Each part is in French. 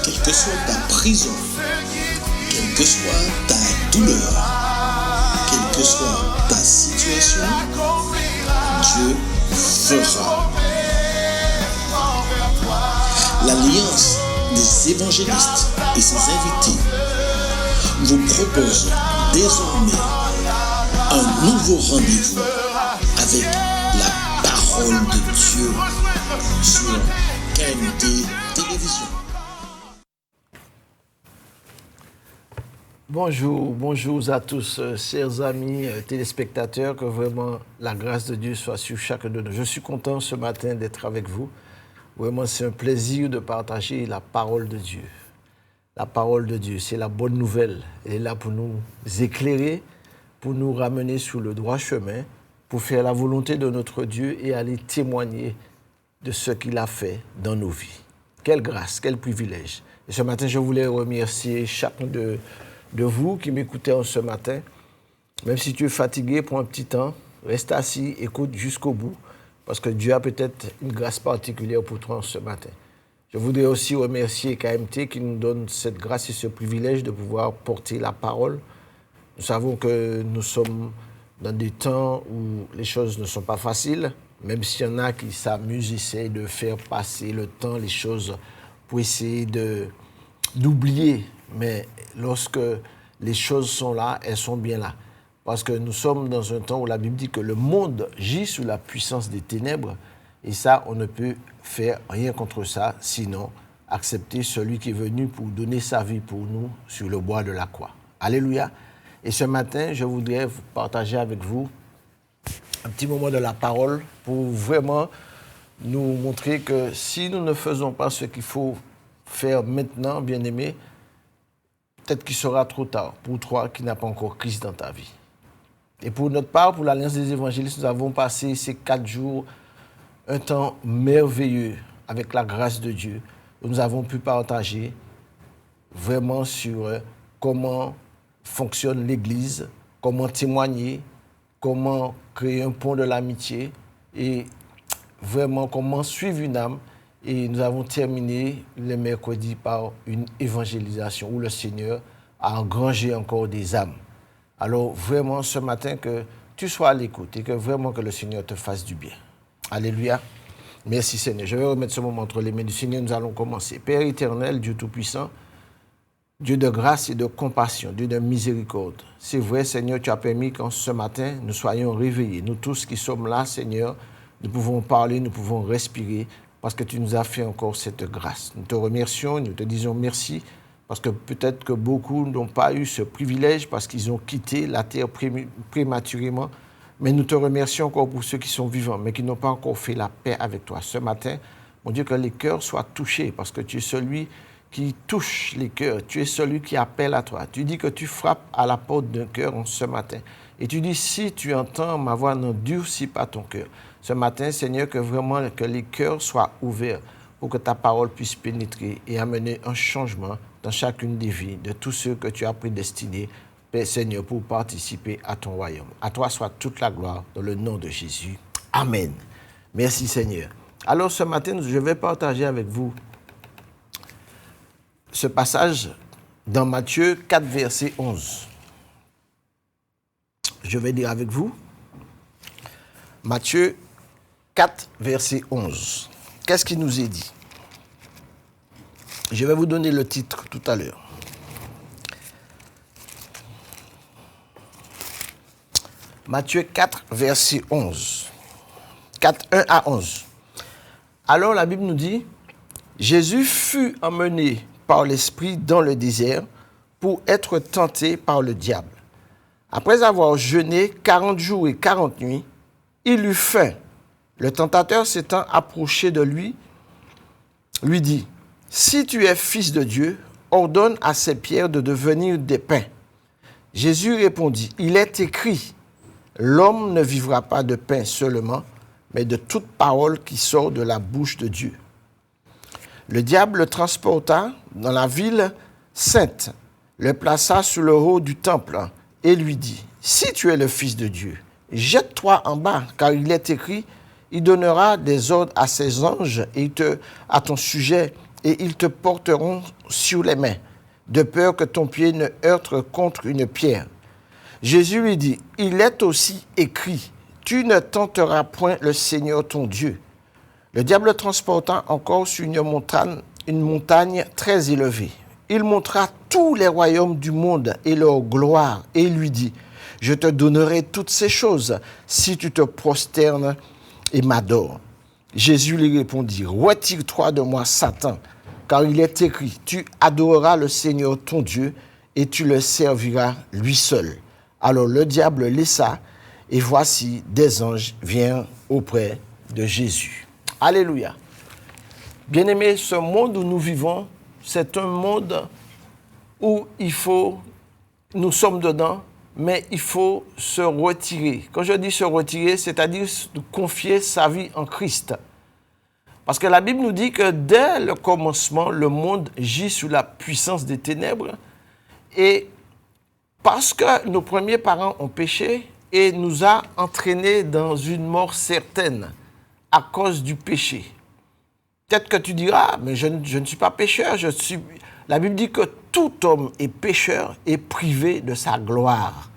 Quelle que soit ta prison, quelle que soit ta douleur, quelle que soit ta situation, Dieu fera. L'Alliance des évangélistes et ses invités vous propose désormais un nouveau rendez-vous avec la parole de Dieu sur KMT Télévision. Bonjour à tous, chers amis téléspectateurs, que vraiment la grâce de Dieu soit sur chacun de nous. Je suis content ce matin d'être avec vous. Vraiment, c'est un plaisir de partager la parole de Dieu. La parole de Dieu, c'est la bonne nouvelle. Elle est là pour nous éclairer, pour nous ramener sur le droit chemin, pour faire la volonté de notre Dieu et aller témoigner de ce qu'il a fait dans nos vies. Quelle grâce, quel privilège. Et ce matin, je voulais remercier chacun de vous qui m'écoutez ce matin. Même si tu es fatigué, prends un petit temps, reste assis, écoute jusqu'au bout, parce que Dieu a peut-être une grâce particulière pour toi ce matin. Je voudrais aussi remercier KMT qui nous donne cette grâce et ce privilège de pouvoir porter la parole. Nous savons que nous sommes dans des temps où les choses ne sont pas faciles, même s'il y en a qui s'amusent, essayent de faire passer le temps, les choses, pour essayer d'oublier. Mais lorsque les choses sont là, elles sont bien là. Parce que nous sommes dans un temps où la Bible dit que le monde gît sous la puissance des ténèbres. Et ça, on ne peut faire rien contre ça, sinon accepter celui qui est venu pour donner sa vie pour nous sur le bois de la croix. Alléluia. Et ce matin, je voudrais vous partager avec vous un petit moment de la parole pour vraiment nous montrer que si nous ne faisons pas ce qu'il faut faire maintenant, bien-aimés, peut-être qu'il sera trop tard pour toi qui n'as pas encore Christ dans ta vie. Et pour notre part, pour l'Alliance des évangélistes, nous avons passé ces 4 jours un temps merveilleux avec la grâce de Dieu, où nous avons pu partager vraiment sur comment fonctionne l'Église, comment témoigner, comment créer un pont de l'amitié et vraiment comment suivre une âme. Et nous avons terminé le mercredi par une évangélisation où le Seigneur a engrangé encore des âmes. Alors vraiment ce matin que tu sois à l'écoute et que vraiment que le Seigneur te fasse du bien. Alléluia. Merci Seigneur. Je vais remettre ce moment entre les mains du Seigneur. Nous allons commencer. Père éternel, Dieu Tout-Puissant, Dieu de grâce et de compassion, Dieu de miséricorde. C'est vrai Seigneur, tu as permis qu'en ce matin, nous soyons réveillés. Nous tous qui sommes là, Seigneur, nous pouvons parler, nous pouvons respirer parce que tu nous as fait encore cette grâce. Nous te remercions, nous te disons merci parce que peut-être que beaucoup n'ont pas eu ce privilège parce qu'ils ont quitté la terre prématurément. Mais nous te remercions encore pour ceux qui sont vivants, mais qui n'ont pas encore fait la paix avec toi. Ce matin, mon Dieu, que les cœurs soient touchés, parce que tu es celui qui touche les cœurs. Tu es celui qui appelle à toi. Tu dis que tu frappes à la porte d'un cœur ce matin. Et tu dis, si tu entends ma voix, n'endurcis pas ton cœur. Ce matin, Seigneur, que vraiment que les cœurs soient ouverts pour que ta parole puisse pénétrer et amener un changement dans chacune des vies de tous ceux que tu as prédestinés, Père Seigneur, pour participer à ton royaume. À toi soit toute la gloire dans le nom de Jésus. Amen. Merci Seigneur. Alors ce matin, je vais partager avec vous ce passage dans Matthieu 4, verset 11. Je vais dire avec vous. Matthieu 4, verset 11. Qu'est-ce qui nous est dit? Je vais vous donner le titre tout à l'heure. Matthieu 4, verset 11. 4, 1 à 11. Alors la Bible nous dit, Jésus fut emmené par l'Esprit dans le désert pour être tenté par le diable. Après avoir jeûné 40 jours et 40 nuits, il eut faim. Le tentateur s'étant approché de lui, lui dit, « Si tu es fils de Dieu, ordonne à ces pierres de devenir des pains. » Jésus répondit, « Il est écrit, l'homme ne vivra pas de pain seulement, mais de toute parole qui sort de la bouche de Dieu. » Le diable le transporta dans la ville sainte, le plaça sur le haut du temple et lui dit, « Si tu es le Fils de Dieu, jette-toi en bas, car il est écrit, il donnera des ordres à ses anges et à ton sujet, et ils te porteront sur les mains, de peur que ton pied ne heurte contre une pierre. Jésus lui dit, il est aussi écrit, tu ne tenteras point le Seigneur ton Dieu. Le diable le transporta encore sur une montagne très élevée. Il montra tous les royaumes du monde et leur gloire, et lui dit, je te donnerai toutes ces choses si tu te prosternes et m'adores. Jésus lui répondit, retire-toi de moi, Satan, car il est écrit, tu adoreras le Seigneur ton Dieu et tu le serviras lui seul. Alors le diable laissa, et voici des anges viennent auprès de Jésus. Alléluia. Bien-aimés, ce monde où nous vivons, c'est un monde où nous sommes dedans, mais il faut se retirer. Quand je dis se retirer, c'est-à-dire confier sa vie en Christ. Parce que la Bible nous dit que dès le commencement, le monde gît sous la puissance des ténèbres. Et parce que nos premiers parents ont péché et nous a entraînés dans une mort certaine à cause du péché. Peut-être que tu diras, mais je ne suis pas pécheur. La Bible dit que tout homme est pécheur et privé de sa gloire.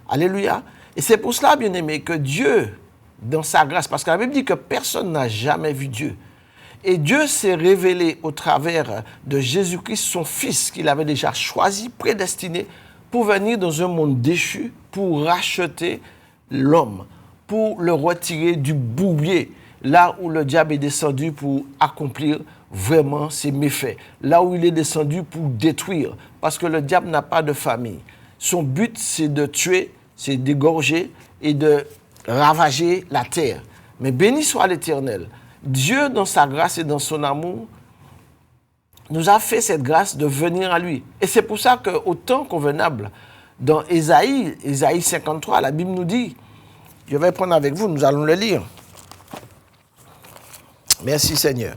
Alléluia. Et c'est pour cela, bien-aimé, que Dieu, dans sa grâce, parce que la Bible dit que personne n'a jamais vu Dieu. Et Dieu s'est révélé au travers de Jésus-Christ, son Fils, qu'il avait déjà choisi, prédestiné, pour venir dans un monde déchu, pour racheter l'homme, pour le retirer du bourbier, là où le diable est descendu pour accomplir vraiment ses méfaits, là où il est descendu pour détruire, parce que le diable n'a pas de famille. Son but, c'est de tuer, c'est d'égorger et de ravager la terre. Mais béni soit l'Éternel. Dieu, dans sa grâce et dans son amour, nous a fait cette grâce de venir à lui. Et c'est pour ça qu'au temps convenable, dans Ésaïe 53, la Bible nous dit, je vais prendre avec vous, nous allons le lire. Merci Seigneur.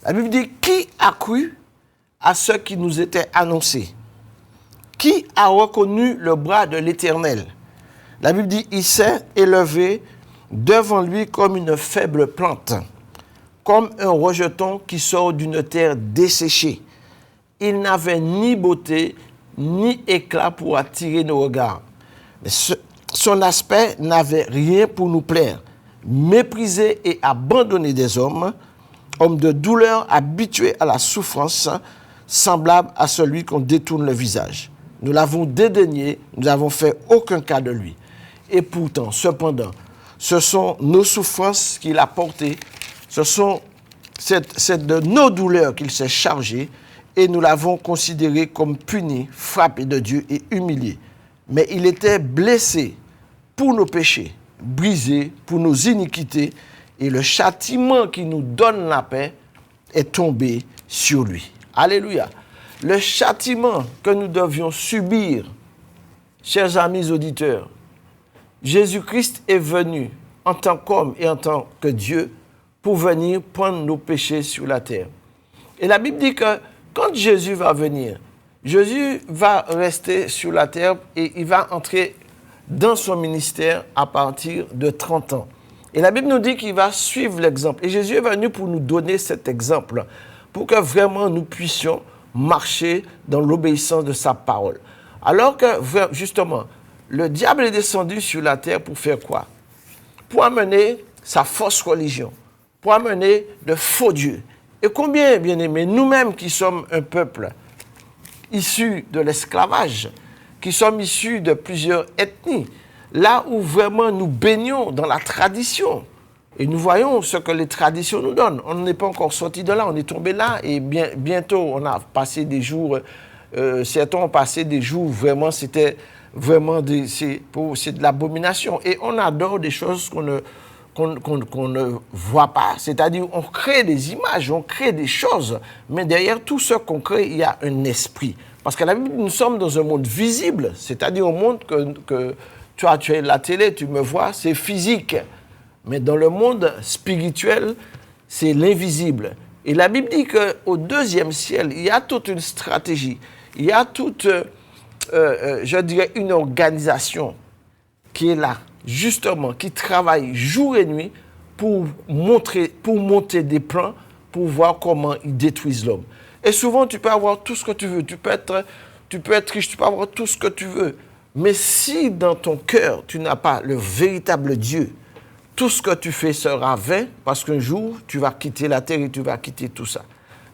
La Bible dit, qui a cru à ce qui nous était annoncé? Qui a reconnu le bras de l'Éternel? La Bible dit, il s'est élevé devant lui comme une faible plante, comme un rejeton qui sort d'une terre desséchée. Il n'avait ni beauté, ni éclat pour attirer nos regards. Mais son aspect n'avait rien pour nous plaire. Méprisé et abandonné des hommes, homme de douleur, habitué à la souffrance, semblable à celui qu'on détourne le visage. Nous l'avons dédaigné, nous n'avons fait aucun cas de lui. Et pourtant, cependant, ce sont nos souffrances qu'il a portées, c'est de nos douleurs qu'il s'est chargé, et nous l'avons considéré comme puni, frappé de Dieu et humilié. Mais il était blessé pour nos péchés, brisé pour nos iniquités, et le châtiment qui nous donne la paix est tombé sur lui. Alléluia. Le châtiment que nous devions subir, chers amis auditeurs, Jésus-Christ est venu en tant qu'homme et en tant que Dieu pour venir prendre nos péchés sur la terre. Et la Bible dit que quand Jésus va venir, Jésus va rester sur la terre et il va entrer dans son ministère à partir de 30 ans. Et la Bible nous dit qu'il va suivre l'exemple. Et Jésus est venu pour nous donner cet exemple, pour que vraiment nous puissions marcher dans l'obéissance de sa parole. Alors que, justement, le diable est descendu sur la terre pour faire quoi? Pour amener sa fausse religion, pour amener de faux dieux. Et combien, bien-aimés, nous-mêmes qui sommes un peuple issus de l'esclavage, qui sommes issus de plusieurs ethnies, là où vraiment nous baignons dans la tradition. Et nous voyons ce que les traditions nous donnent. On n'est pas encore sorti de là, on est tombé là et bientôt on a passé des jours, certains ont passé des jours, vraiment c'était vraiment c'est de l'abomination. Et on adore des choses qu'on ne voit pas. C'est-à-dire on crée des images, on crée des choses, mais derrière tout ce qu'on crée, il y a un esprit. Parce que la Bible, nous sommes dans un monde visible, c'est-à-dire un monde que tu es la télé, tu me vois, c'est physique. Mais dans le monde spirituel, c'est l'invisible. Et la Bible dit qu'au deuxième ciel, il y a toute une stratégie, il y a toute, je dirais, une organisation qui est là, justement, qui travaille jour et nuit pour monter des plans, pour voir comment ils détruisent l'homme. Et souvent, tu peux avoir tout ce que tu veux. Tu peux être riche, tu peux avoir tout ce que tu veux. Mais si dans ton cœur, tu n'as pas le véritable Dieu, tout ce que tu fais sera vain parce qu'un jour, tu vas quitter la terre et tu vas quitter tout ça.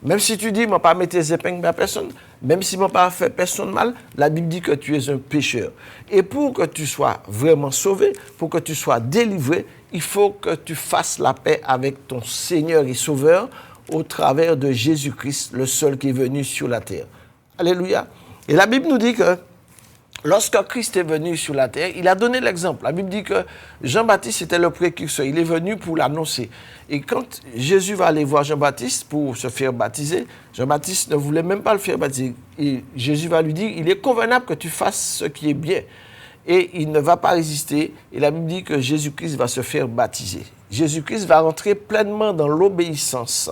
Même si tu dis, je ne vais pas mettre tes épingles à personne, même si je ne vais pas faire personne mal, la Bible dit que tu es un pécheur. Et pour que tu sois vraiment sauvé, pour que tu sois délivré, il faut que tu fasses la paix avec ton Seigneur et Sauveur au travers de Jésus-Christ, le seul qui est venu sur la terre. Alléluia. Et la Bible nous dit que lorsque Christ est venu sur la terre, il a donné l'exemple. La Bible dit que Jean-Baptiste était le précurseur. Il est venu pour l'annoncer. Et quand Jésus va aller voir Jean-Baptiste pour se faire baptiser, Jean-Baptiste ne voulait même pas le faire baptiser. Et Jésus va lui dire, il est convenable que tu fasses ce qui est bien. Et il ne va pas résister. Et la Bible dit que Jésus-Christ va se faire baptiser. Jésus-Christ va rentrer pleinement dans l'obéissance.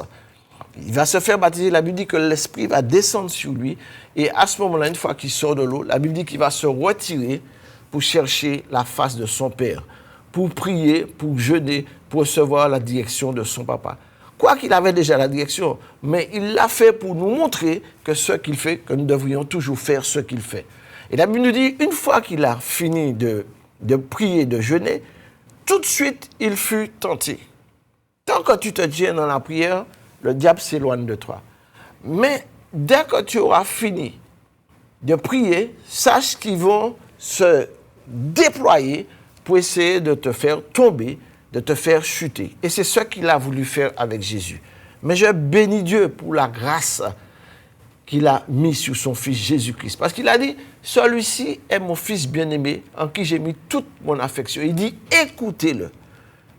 Il va se faire baptiser. La Bible dit que l'Esprit va descendre sur lui. Et à ce moment-là, une fois qu'il sort de l'eau, la Bible dit qu'il va se retirer pour chercher la face de son Père, pour prier, pour jeûner, pour recevoir la direction de son papa. Quoi qu'il avait déjà la direction, mais il l'a fait pour nous montrer que ce qu'il fait, que nous devrions toujours faire ce qu'il fait. Et la Bible nous dit, une fois qu'il a fini de prier, de jeûner, tout de suite, il fut tenté. Tant que tu te tiens dans la prière, le diable s'éloigne de toi. Mais dès que tu auras fini de prier, sache qu'ils vont se déployer pour essayer de te faire tomber, de te faire chuter. Et c'est ce qu'il a voulu faire avec Jésus. Mais je bénis Dieu pour la grâce qu'il a mise sur son Fils Jésus-Christ. Parce qu'il a dit, celui-ci est mon Fils bien-aimé, en qui j'ai mis toute mon affection. Il dit, écoutez-le.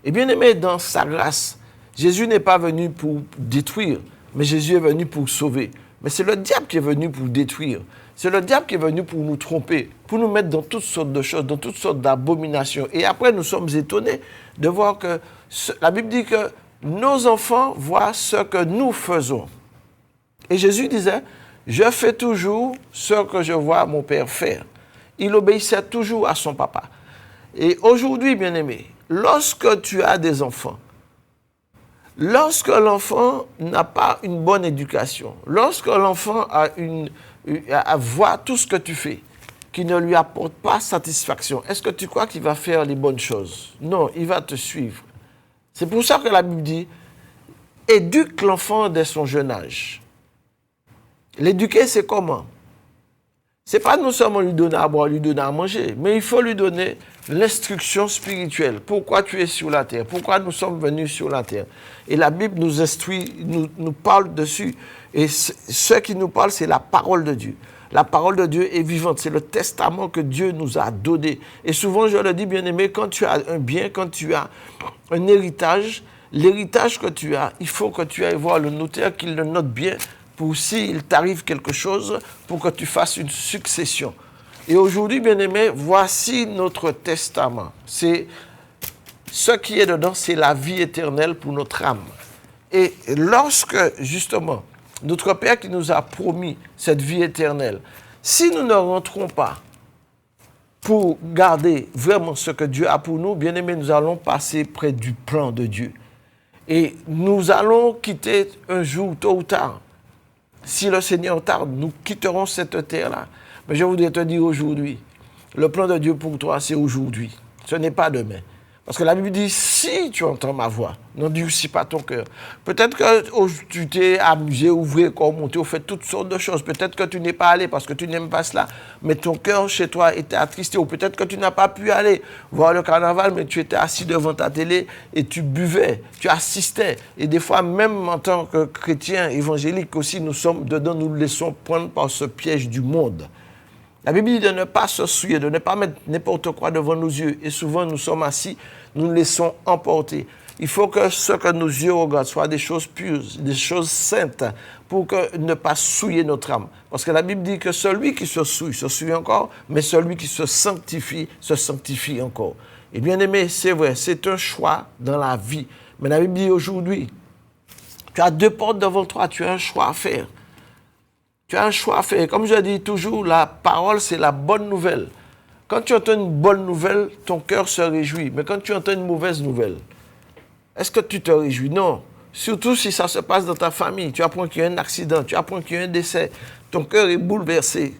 Et bien-aimé, dans sa grâce, Jésus n'est pas venu pour détruire, mais Jésus est venu pour sauver. Mais c'est le diable qui est venu pour détruire. C'est le diable qui est venu pour nous tromper, pour nous mettre dans toutes sortes de choses, dans toutes sortes d'abominations. Et après, nous sommes étonnés de voir que la Bible dit que nos enfants voient ce que nous faisons. Et Jésus disait, je fais toujours ce que je vois mon Père faire. Il obéissait toujours à son papa. Et aujourd'hui, bien-aimé, lorsque tu as des enfants, lorsque l'enfant n'a pas une bonne éducation, lorsque l'enfant voit tout ce que tu fais, qui ne lui apporte pas satisfaction, est-ce que tu crois qu'il va faire les bonnes choses? Non, il va te suivre. C'est pour ça que la Bible dit, éduque l'enfant dès son jeune âge. L'éduquer, c'est comment? C'est pas non seulement lui donner à boire, lui donner à manger, mais il faut lui donner l'instruction spirituelle. Pourquoi tu es sur la terre? Pourquoi nous sommes venus sur la terre? Et la Bible nous instruit, nous parle dessus. Et ce qui nous parle, c'est la parole de Dieu. La parole de Dieu est vivante. C'est le testament que Dieu nous a donné. Et souvent, je le dis, bien-aimé, quand tu as un bien, quand tu as un héritage, l'héritage que tu as, il faut que tu ailles voir le notaire qu'il le note bien pour s'il t'arrive quelque chose, pour que tu fasses une succession. Et aujourd'hui, bien-aimé, voici notre testament. C'est ce qui est dedans, c'est la vie éternelle pour notre âme. Et lorsque, justement, notre Père qui nous a promis cette vie éternelle, si nous ne rentrons pas pour garder vraiment ce que Dieu a pour nous, bien-aimé, nous allons passer près du plan de Dieu. Et nous allons quitter un jour, tôt ou tard. Si le Seigneur tarde, nous quitterons cette terre-là. Mais je voudrais te dire aujourd'hui, le plan de Dieu pour toi, c'est aujourd'hui. Ce n'est pas demain. Parce que la Bible dit, si tu entends ma voix, n'endurcis pas ton cœur. Peut-être que tu t'es amusé, ouvert, monté, ou fait toutes sortes de choses. Peut-être que tu n'es pas allé parce que tu n'aimes pas cela, mais ton cœur chez toi était attristé. Ou peut-être que tu n'as pas pu aller voir le carnaval, mais tu étais assis devant ta télé et tu buvais, tu assistais. Et des fois, même en tant que chrétien évangélique aussi, nous sommes dedans, nous nous laissons prendre par ce piège du monde. La Bible dit de ne pas se souiller, de ne pas mettre n'importe quoi devant nos yeux. Et souvent, nous sommes assis, nous nous laissons emporter. Il faut que ce que nos yeux regardent soit des choses pures, des choses saintes, pour que ne pas souiller notre âme. Parce que la Bible dit que celui qui se souille encore, mais celui qui se sanctifie encore. Et bien aimé, c'est vrai, c'est un choix dans la vie. Mais la Bible dit aujourd'hui, tu as deux portes devant toi, tu as un choix à faire. Tu as un choix à faire. Comme je dis toujours, la parole, c'est la bonne nouvelle. Quand tu entends une bonne nouvelle, ton cœur se réjouit. Mais quand tu entends une mauvaise nouvelle, est-ce que tu te réjouis? Non. Surtout si ça se passe dans ta famille. Tu apprends qu'il y a un accident, tu apprends qu'il y a un décès. Ton cœur est bouleversé.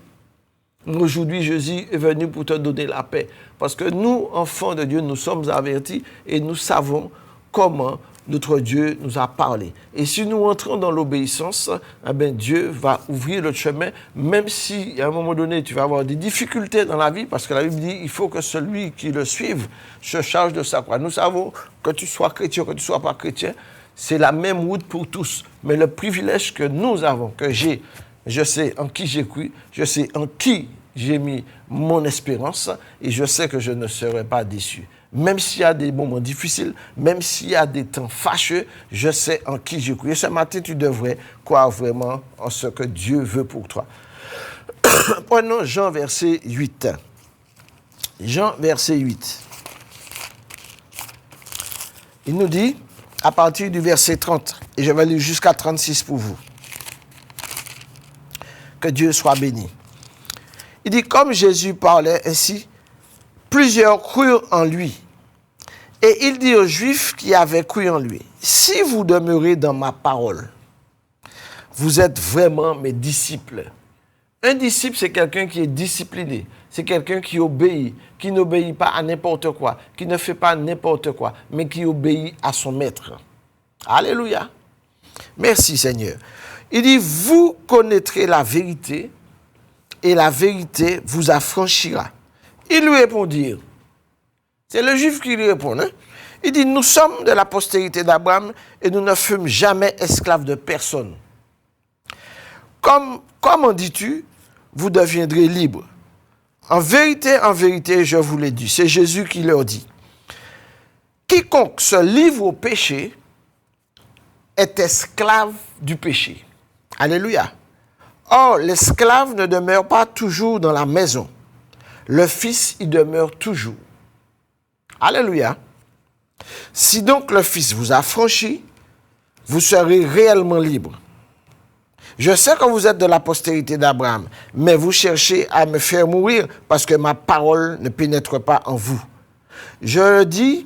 Aujourd'hui, Jésus est venu pour te donner la paix. Parce que nous, enfants de Dieu, nous sommes avertis et nous savons comment notre Dieu nous a parlé. Et si nous entrons dans l'obéissance, eh bien, Dieu va ouvrir le chemin, même si, à un moment donné, tu vas avoir des difficultés dans la vie, parce que la Bible dit il faut que celui qui le suive se charge de sa croix. Nous savons que tu sois chrétien, que tu ne sois pas chrétien, c'est la même route pour tous. Mais le privilège que nous avons, que j'ai, je sais en qui j'ai cru, je sais en qui j'ai mis mon espérance et je sais que je ne serai pas déçu. Même s'il y a des moments difficiles, même s'il y a des temps fâcheux, je sais en qui j'ai cru. Et ce matin, tu devrais croire vraiment en ce que Dieu veut pour toi. Prenons Jean verset 8. Jean verset 8. Il nous dit, à partir du verset 30, et je vais lire jusqu'à 36 pour vous. Que Dieu soit béni. Il dit, comme Jésus parlait ainsi, plusieurs crurent en lui. Et il dit aux Juifs qui avaient cru en lui, si vous demeurez dans ma parole, vous êtes vraiment mes disciples. Un disciple, c'est quelqu'un qui est discipliné. C'est quelqu'un qui obéit, qui n'obéit pas à n'importe quoi, qui ne fait pas n'importe quoi, mais qui obéit à son maître. Alléluia. Merci Seigneur. Il dit, vous connaîtrez la vérité et la vérité vous affranchira. Ils lui répondirent. C'est le Juif qui lui répond. Hein? Il dit, nous sommes de la postérité d'Abraham et nous ne fûmes jamais esclaves de personne. Comment dis-tu, vous deviendrez libres? En vérité, je vous l'ai dit. C'est Jésus qui leur dit. Quiconque se livre au péché est esclave du péché. Alléluia. Or, l'esclave ne demeure pas toujours dans la maison. Le Fils y demeure toujours. Alléluia. Si donc le Fils vous a franchi, vous serez réellement libre. Je sais que vous êtes de la postérité d'Abraham, mais vous cherchez à me faire mourir parce que ma parole ne pénètre pas en vous. Je dis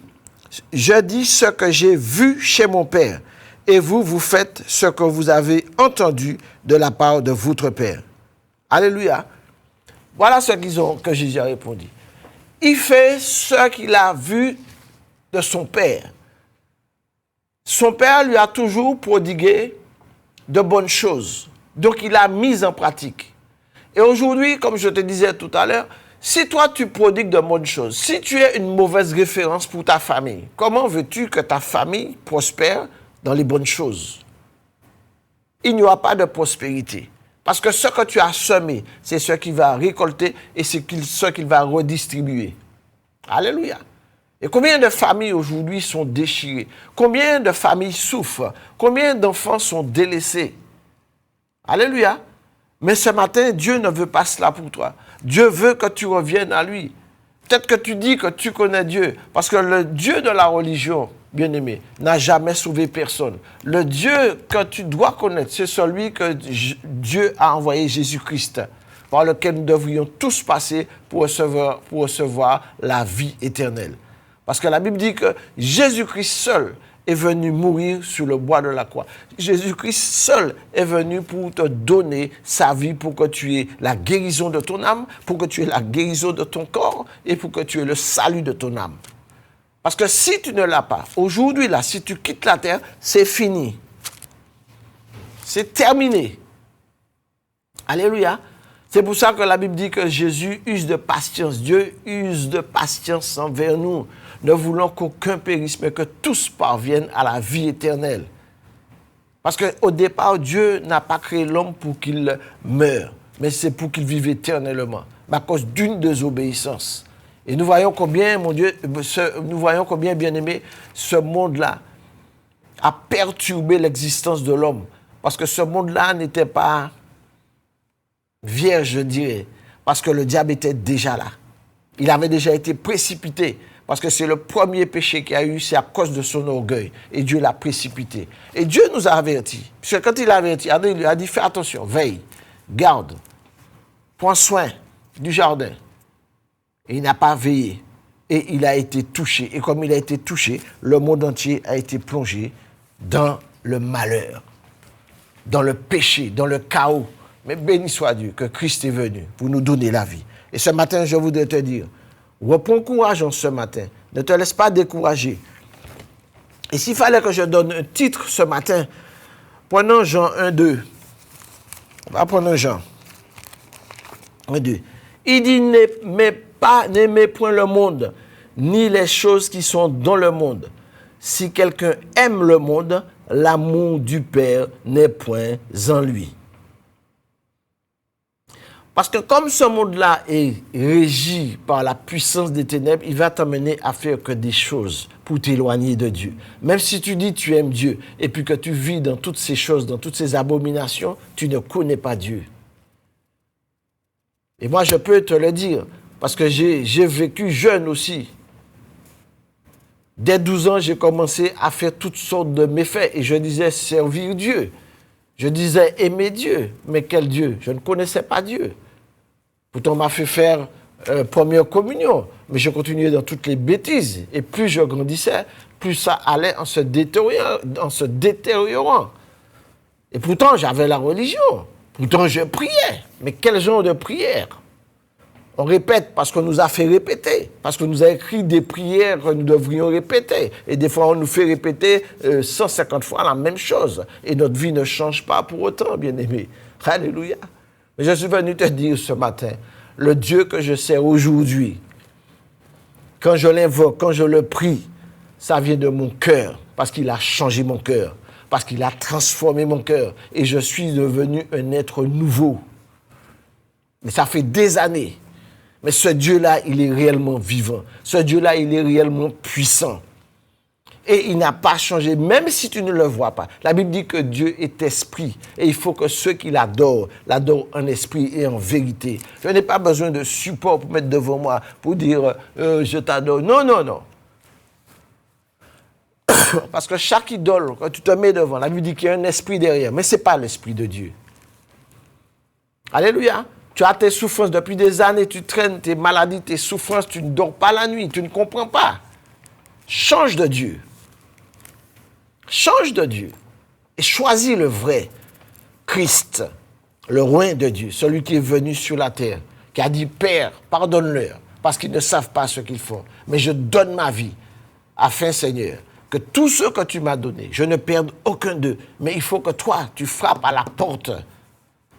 ce que j'ai vu chez mon Père, et vous faites ce que vous avez entendu de la part de votre Père. Alléluia. Voilà ce que Jésus a répondu. Il fait ce qu'il a vu de son Père. Son Père lui a toujours prodigué de bonnes choses. Donc, il a mis en pratique. Et aujourd'hui, comme je te disais tout à l'heure, si toi, tu prodigues de bonnes choses, si tu es une mauvaise référence pour ta famille, comment veux-tu que ta famille prospère dans les bonnes choses? Il n'y aura pas de prospérité. Parce que ce que tu as semé, c'est ce qu'il va récolter et ce qu'il va redistribuer. Alléluia. Et combien de familles aujourd'hui sont déchirées? Combien de familles souffrent? Combien d'enfants sont délaissés? Alléluia. Mais ce matin, Dieu ne veut pas cela pour toi. Dieu veut que tu reviennes à lui. Peut-être que tu dis que tu connais Dieu, parce que le Dieu de la religion, bien-aimé, n'a jamais sauvé personne. Le Dieu que tu dois connaître, c'est celui que Dieu a envoyé, Jésus-Christ, par lequel nous devrions tous passer pour recevoir la vie éternelle. Parce que la Bible dit que Jésus-Christ seul est venu mourir sur le bois de la croix. Jésus-Christ seul est venu pour te donner sa vie, pour que tu aies la guérison de ton âme, pour que tu aies la guérison de ton corps et pour que tu aies le salut de ton âme. Parce que si tu ne l'as pas, aujourd'hui, là, si tu quittes la terre, c'est fini. C'est terminé. Alléluia. C'est pour ça que la Bible dit que Jésus use de patience. Dieu use de patience envers nous. Ne voulant qu'aucun périsse, mais que tous parviennent à la vie éternelle. Parce qu'au départ, Dieu n'a pas créé l'homme pour qu'il meure, mais c'est pour qu'il vive éternellement, à cause d'une désobéissance. Et nous voyons combien, mon Dieu, bien-aimé, ce monde-là a perturbé l'existence de l'homme. Parce que ce monde-là n'était pas vierge, je dirais, parce que le diable était déjà là. Il avait déjà été précipité, parce que c'est le premier péché qu'il y a eu, c'est à cause de son orgueil. Et Dieu l'a précipité. Et Dieu nous a avertis. Parce que quand il a averti, il lui a dit, fais attention, veille, garde, prends soin du jardin. Et il n'a pas veillé. Et il a été touché. Et comme il a été touché, le monde entier a été plongé dans le malheur, dans le péché, dans le chaos. Mais béni soit Dieu que Christ est venu pour nous donner la vie. Et ce matin, je voudrais te dire, reprends courage en ce matin. Ne te laisse pas décourager. Et s'il fallait que je donne un titre ce matin, prenons Jean 1-2. On va prendre Jean 1-2. Il dit, n'aimez point le monde, ni les choses qui sont dans le monde. Si quelqu'un aime le monde, l'amour du Père n'est point en lui. Parce que comme ce monde-là est régi par la puissance des ténèbres, il va t'amener à faire que des choses pour t'éloigner de Dieu. Même si tu dis tu aimes Dieu et puis que tu vis dans toutes ces choses, dans toutes ces abominations, tu ne connais pas Dieu. Et moi, je peux te le dire, parce que j'ai vécu jeune aussi. Dès 12 ans, j'ai commencé à faire toutes sortes de méfaits et je disais servir Dieu. Je disais aimer Dieu. Mais quel Dieu? Je ne connaissais pas Dieu. Pourtant, on m'a fait faire première communion, mais je continuais dans toutes les bêtises. Et plus je grandissais, plus ça allait en se détériorant. Et pourtant, j'avais la religion. Pourtant, je priais. Mais quel genre de prière? On répète parce qu'on nous a fait répéter, parce qu'on nous a écrit des prières que nous devrions répéter. Et des fois, on nous fait répéter 150 fois la même chose. Et notre vie ne change pas pour autant, bien-aimé. Alléluia. Mais je suis venu te dire ce matin, le Dieu que je sers aujourd'hui, quand je l'invoque, quand je le prie, ça vient de mon cœur, parce qu'il a changé mon cœur, parce qu'il a transformé mon cœur. Et je suis devenu un être nouveau. Mais ça fait des années. Mais ce Dieu-là, il est réellement vivant. Ce Dieu-là, il est réellement puissant. Et il n'a pas changé, même si tu ne le vois pas. La Bible dit que Dieu est esprit. Et il faut que ceux qui l'adorent en esprit et en vérité. Je n'ai pas besoin de support pour mettre devant moi, pour dire je t'adore. Non, non, non. Parce que chaque idole, quand tu te mets devant, la Bible dit qu'il y a un esprit derrière. Mais ce n'est pas l'esprit de Dieu. Alléluia. Tu as tes souffrances depuis des années, tu traînes tes maladies, tes souffrances, tu ne dors pas la nuit, tu ne comprends pas. Change de Dieu. Change de Dieu. Et choisis le vrai Christ, le roi de Dieu, celui qui est venu sur la terre, qui a dit, Père, pardonne-leur, parce qu'ils ne savent pas ce qu'ils font. Mais je donne ma vie, afin, Seigneur, que tous ceux que tu m'as donnés, je ne perde aucun d'eux. Mais il faut que toi, tu frappes à la porte.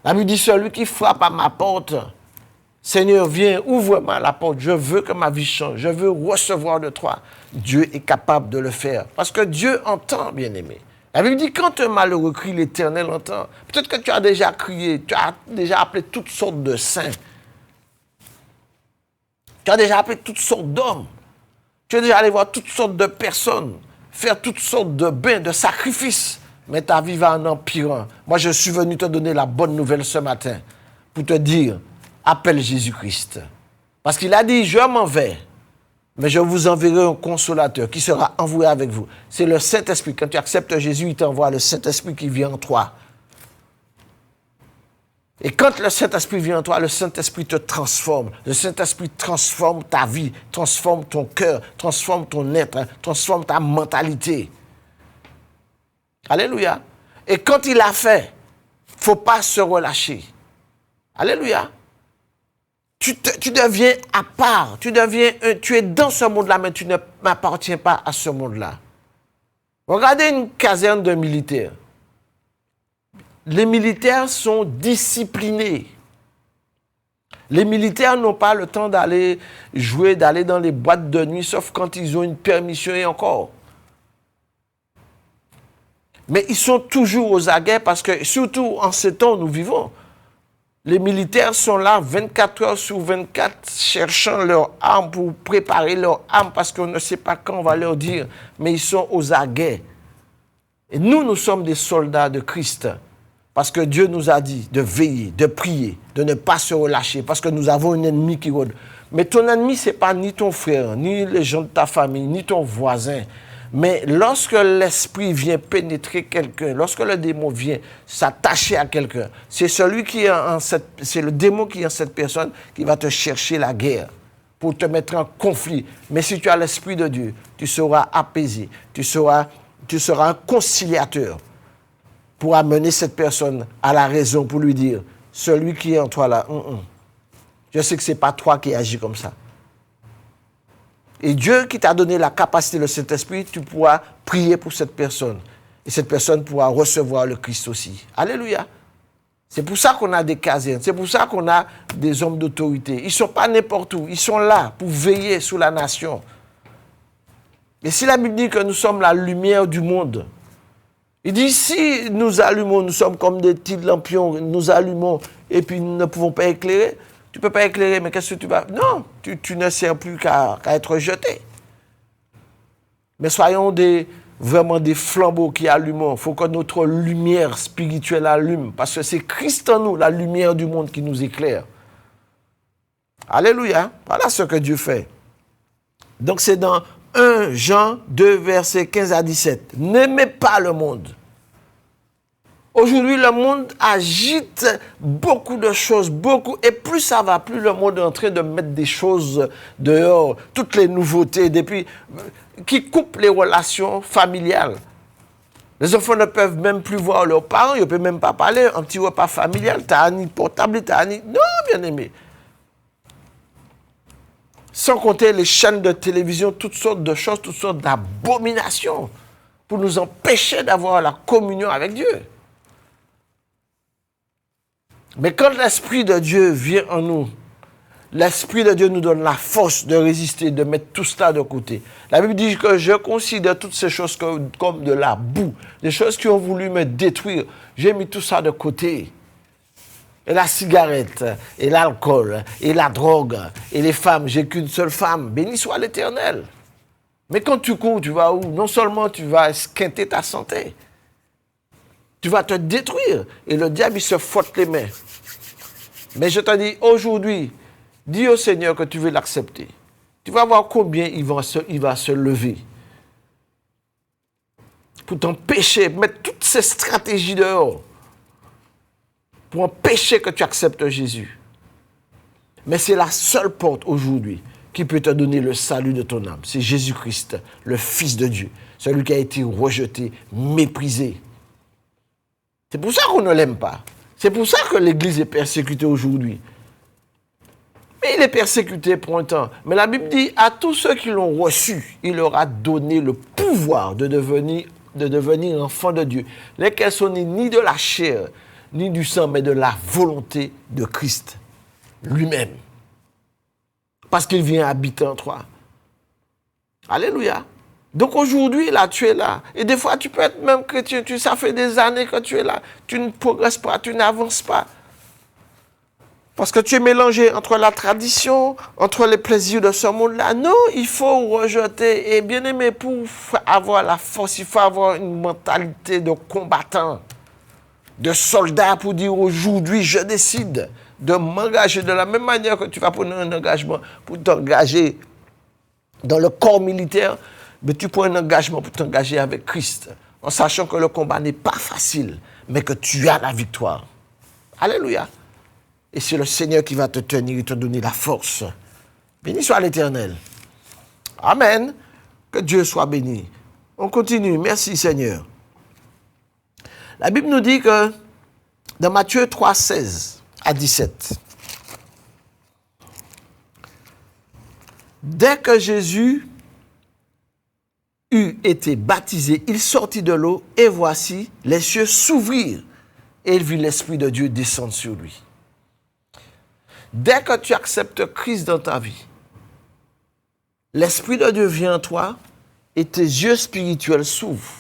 La Bible dit, celui qui frappe à ma porte, Seigneur, viens, ouvre-moi la porte. Je veux que ma vie change. Je veux recevoir de toi. Dieu est capable de le faire. Parce que Dieu entend, bien-aimé. La Bible dit, quand un malheureux crie, l'Éternel entend. Peut-être que tu as déjà crié, tu as déjà appelé toutes sortes de saints. Tu as déjà appelé toutes sortes d'hommes. Tu es déjà allé voir toutes sortes de personnes, faire toutes sortes de bains, de sacrifices. Mais ta vie va en empirant. Moi, je suis venu te donner la bonne nouvelle ce matin pour te dire, appelle Jésus-Christ. Parce qu'il a dit, je m'en vais, mais je vous enverrai un consolateur qui sera envoyé avec vous. C'est le Saint-Esprit. Quand tu acceptes Jésus, il t'envoie le Saint-Esprit qui vient en toi. Et quand le Saint-Esprit vient en toi, le Saint-Esprit te transforme. Le Saint-Esprit transforme ta vie, transforme ton cœur, transforme ton être, transforme ta mentalité. Alléluia. Et quand il l'a fait, il ne faut pas se relâcher. Alléluia. Tu deviens à part. Tu es dans ce monde-là, mais tu ne m'appartiens pas à ce monde-là. Regardez une caserne de militaires. Les militaires sont disciplinés. Les militaires n'ont pas le temps d'aller jouer, d'aller dans les boîtes de nuit, sauf quand ils ont une permission et encore. Mais ils sont toujours aux aguets parce que, surtout en ce temps où nous vivons, les militaires sont là 24 heures sur 24 cherchant leurs armes pour préparer leurs armes parce qu'on ne sait pas quand on va leur dire, mais ils sont aux aguets. Et nous sommes des soldats de Christ parce que Dieu nous a dit de veiller, de prier, de ne pas se relâcher parce que nous avons un ennemi qui rôde. Mais ton ennemi, ce n'est pas ni ton frère, ni les gens de ta famille, ni ton voisin. Mais lorsque l'esprit vient pénétrer quelqu'un, lorsque le démon vient s'attacher à quelqu'un, c'est le démon qui est en cette personne qui va te chercher la guerre pour te mettre en conflit. Mais si tu as l'esprit de Dieu, tu seras apaisé, tu seras un conciliateur. pour amener cette personne à la raison, pour lui dire, celui qui est en toi là, je sais que ce n'est pas toi qui agis comme ça. Et Dieu qui t'a donné la capacité, le Saint-Esprit, tu pourras prier pour cette personne. Et cette personne pourra recevoir le Christ aussi. Alléluia. C'est pour ça qu'on a des casernes, c'est pour ça qu'on a des hommes d'autorité. Ils ne sont pas n'importe où, ils sont là pour veiller sur la nation. Et si la Bible dit que nous sommes la lumière du monde, il dit si nous allumons, nous sommes comme des petits lampions, nous allumons et puis nous ne pouvons pas éclairer, tu ne peux pas éclairer, mais qu'est-ce que tu vas... Non, tu ne sers plus qu'à être jeté. Mais soyons vraiment des flambeaux qui allument. Il faut que notre lumière spirituelle allume, parce que c'est Christ en nous, la lumière du monde qui nous éclaire. Alléluia. Voilà ce que Dieu fait. Donc c'est dans 1 Jean 2, versets 15 à 17. N'aimez pas le monde. Aujourd'hui, le monde agite beaucoup de choses, et plus ça va, plus le monde est en train de mettre des choses dehors, toutes les nouveautés, qui coupent les relations familiales. Les enfants ne peuvent même plus voir leurs parents, ils ne peuvent même pas parler, un petit repas familial, tu as un portable, tu as un... Non, bien aimé. Sans compter les chaînes de télévision, toutes sortes de choses, toutes sortes d'abominations, pour nous empêcher d'avoir la communion avec Dieu. Mais quand l'Esprit de Dieu vient en nous, l'Esprit de Dieu nous donne la force de résister, de mettre tout cela de côté. La Bible dit que je considère toutes ces choses comme de la boue, des choses qui ont voulu me détruire. J'ai mis tout ça de côté. Et la cigarette, et l'alcool, et la drogue, et les femmes, j'ai qu'une seule femme. Béni soit l'Éternel. Mais quand tu cours, tu vas où? Non seulement tu vas esquinter ta santé, tu vas te détruire. Et le diable, il se frotte les mains. Mais je te dis, aujourd'hui, dis au Seigneur que tu veux l'accepter. Tu vas voir combien il va se lever. Pour t'empêcher, mettre toutes ces stratégies dehors. Pour empêcher que tu acceptes Jésus. Mais c'est la seule porte aujourd'hui qui peut te donner le salut de ton âme. C'est Jésus-Christ, le Fils de Dieu. Celui qui a été rejeté, méprisé. C'est pour ça qu'on ne l'aime pas. C'est pour ça que l'Église est persécutée aujourd'hui. Mais il est persécuté pour un temps. Mais la Bible dit, à tous ceux qui l'ont reçu, il leur a donné le pouvoir de devenir enfants de Dieu. Lesquels sont nés ni de la chair, ni du sang, mais de la volonté de Christ lui-même. Parce qu'il vient habiter en toi. Alléluia. Donc aujourd'hui, là, tu es là. Et des fois, tu peux être même chrétien. Ça fait des années que tu es là. Tu ne progresses pas, tu n'avances pas. Parce que tu es mélangé entre la tradition, entre les plaisirs de ce monde-là. Non, il faut rejeter. Et bien aimé, pour avoir la force, il faut avoir une mentalité de combattant, de soldat, pour dire aujourd'hui, je décide de m'engager de la même manière que tu vas prendre un engagement pour t'engager dans le corps militaire. Mais tu prends un engagement pour t'engager avec Christ, en sachant que le combat n'est pas facile, mais que tu as la victoire. Alléluia. Et c'est le Seigneur qui va te tenir et te donner la force. Béni soit l'Éternel. Amen. Que Dieu soit béni. On continue. Merci Seigneur. La Bible nous dit que dans Matthieu 3, 16 à 17, dès que Jésus eut été baptisé, il sortit de l'eau et voici, les cieux s'ouvrirent et il vit l'Esprit de Dieu descendre sur lui. Dès que tu acceptes Christ dans ta vie, l'Esprit de Dieu vient en toi et tes yeux spirituels s'ouvrent.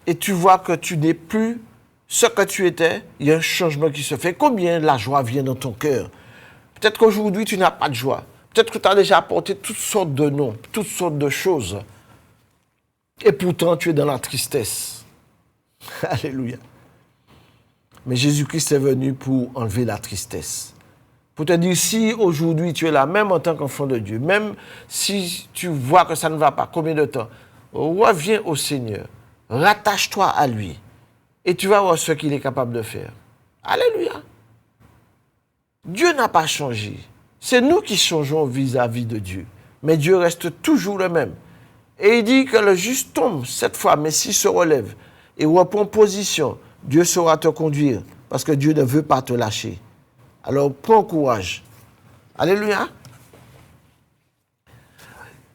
Et tu vois que tu n'es plus ce que tu étais, il y a un changement qui se fait. Combien la joie vient dans ton cœur? Peut-être qu'aujourd'hui, tu n'as pas de joie. Peut-être que tu as déjà apporté toutes sortes de noms, toutes sortes de choses. Et pourtant, tu es dans la tristesse. Alléluia. Mais Jésus-Christ est venu pour enlever la tristesse. Pour te dire, si aujourd'hui tu es là, même en tant qu'enfant de Dieu, même si tu vois que ça ne va pas, combien de temps, reviens au Seigneur, rattache-toi à lui et tu vas voir ce qu'il est capable de faire. Alléluia. Dieu n'a pas changé. C'est nous qui changeons vis-à-vis de Dieu. Mais Dieu reste toujours le même. Et il dit que le juste tombe cette fois, mais s'il se relève, et reprends position, Dieu saura te conduire parce que Dieu ne veut pas te lâcher. Alors prends courage. Alléluia.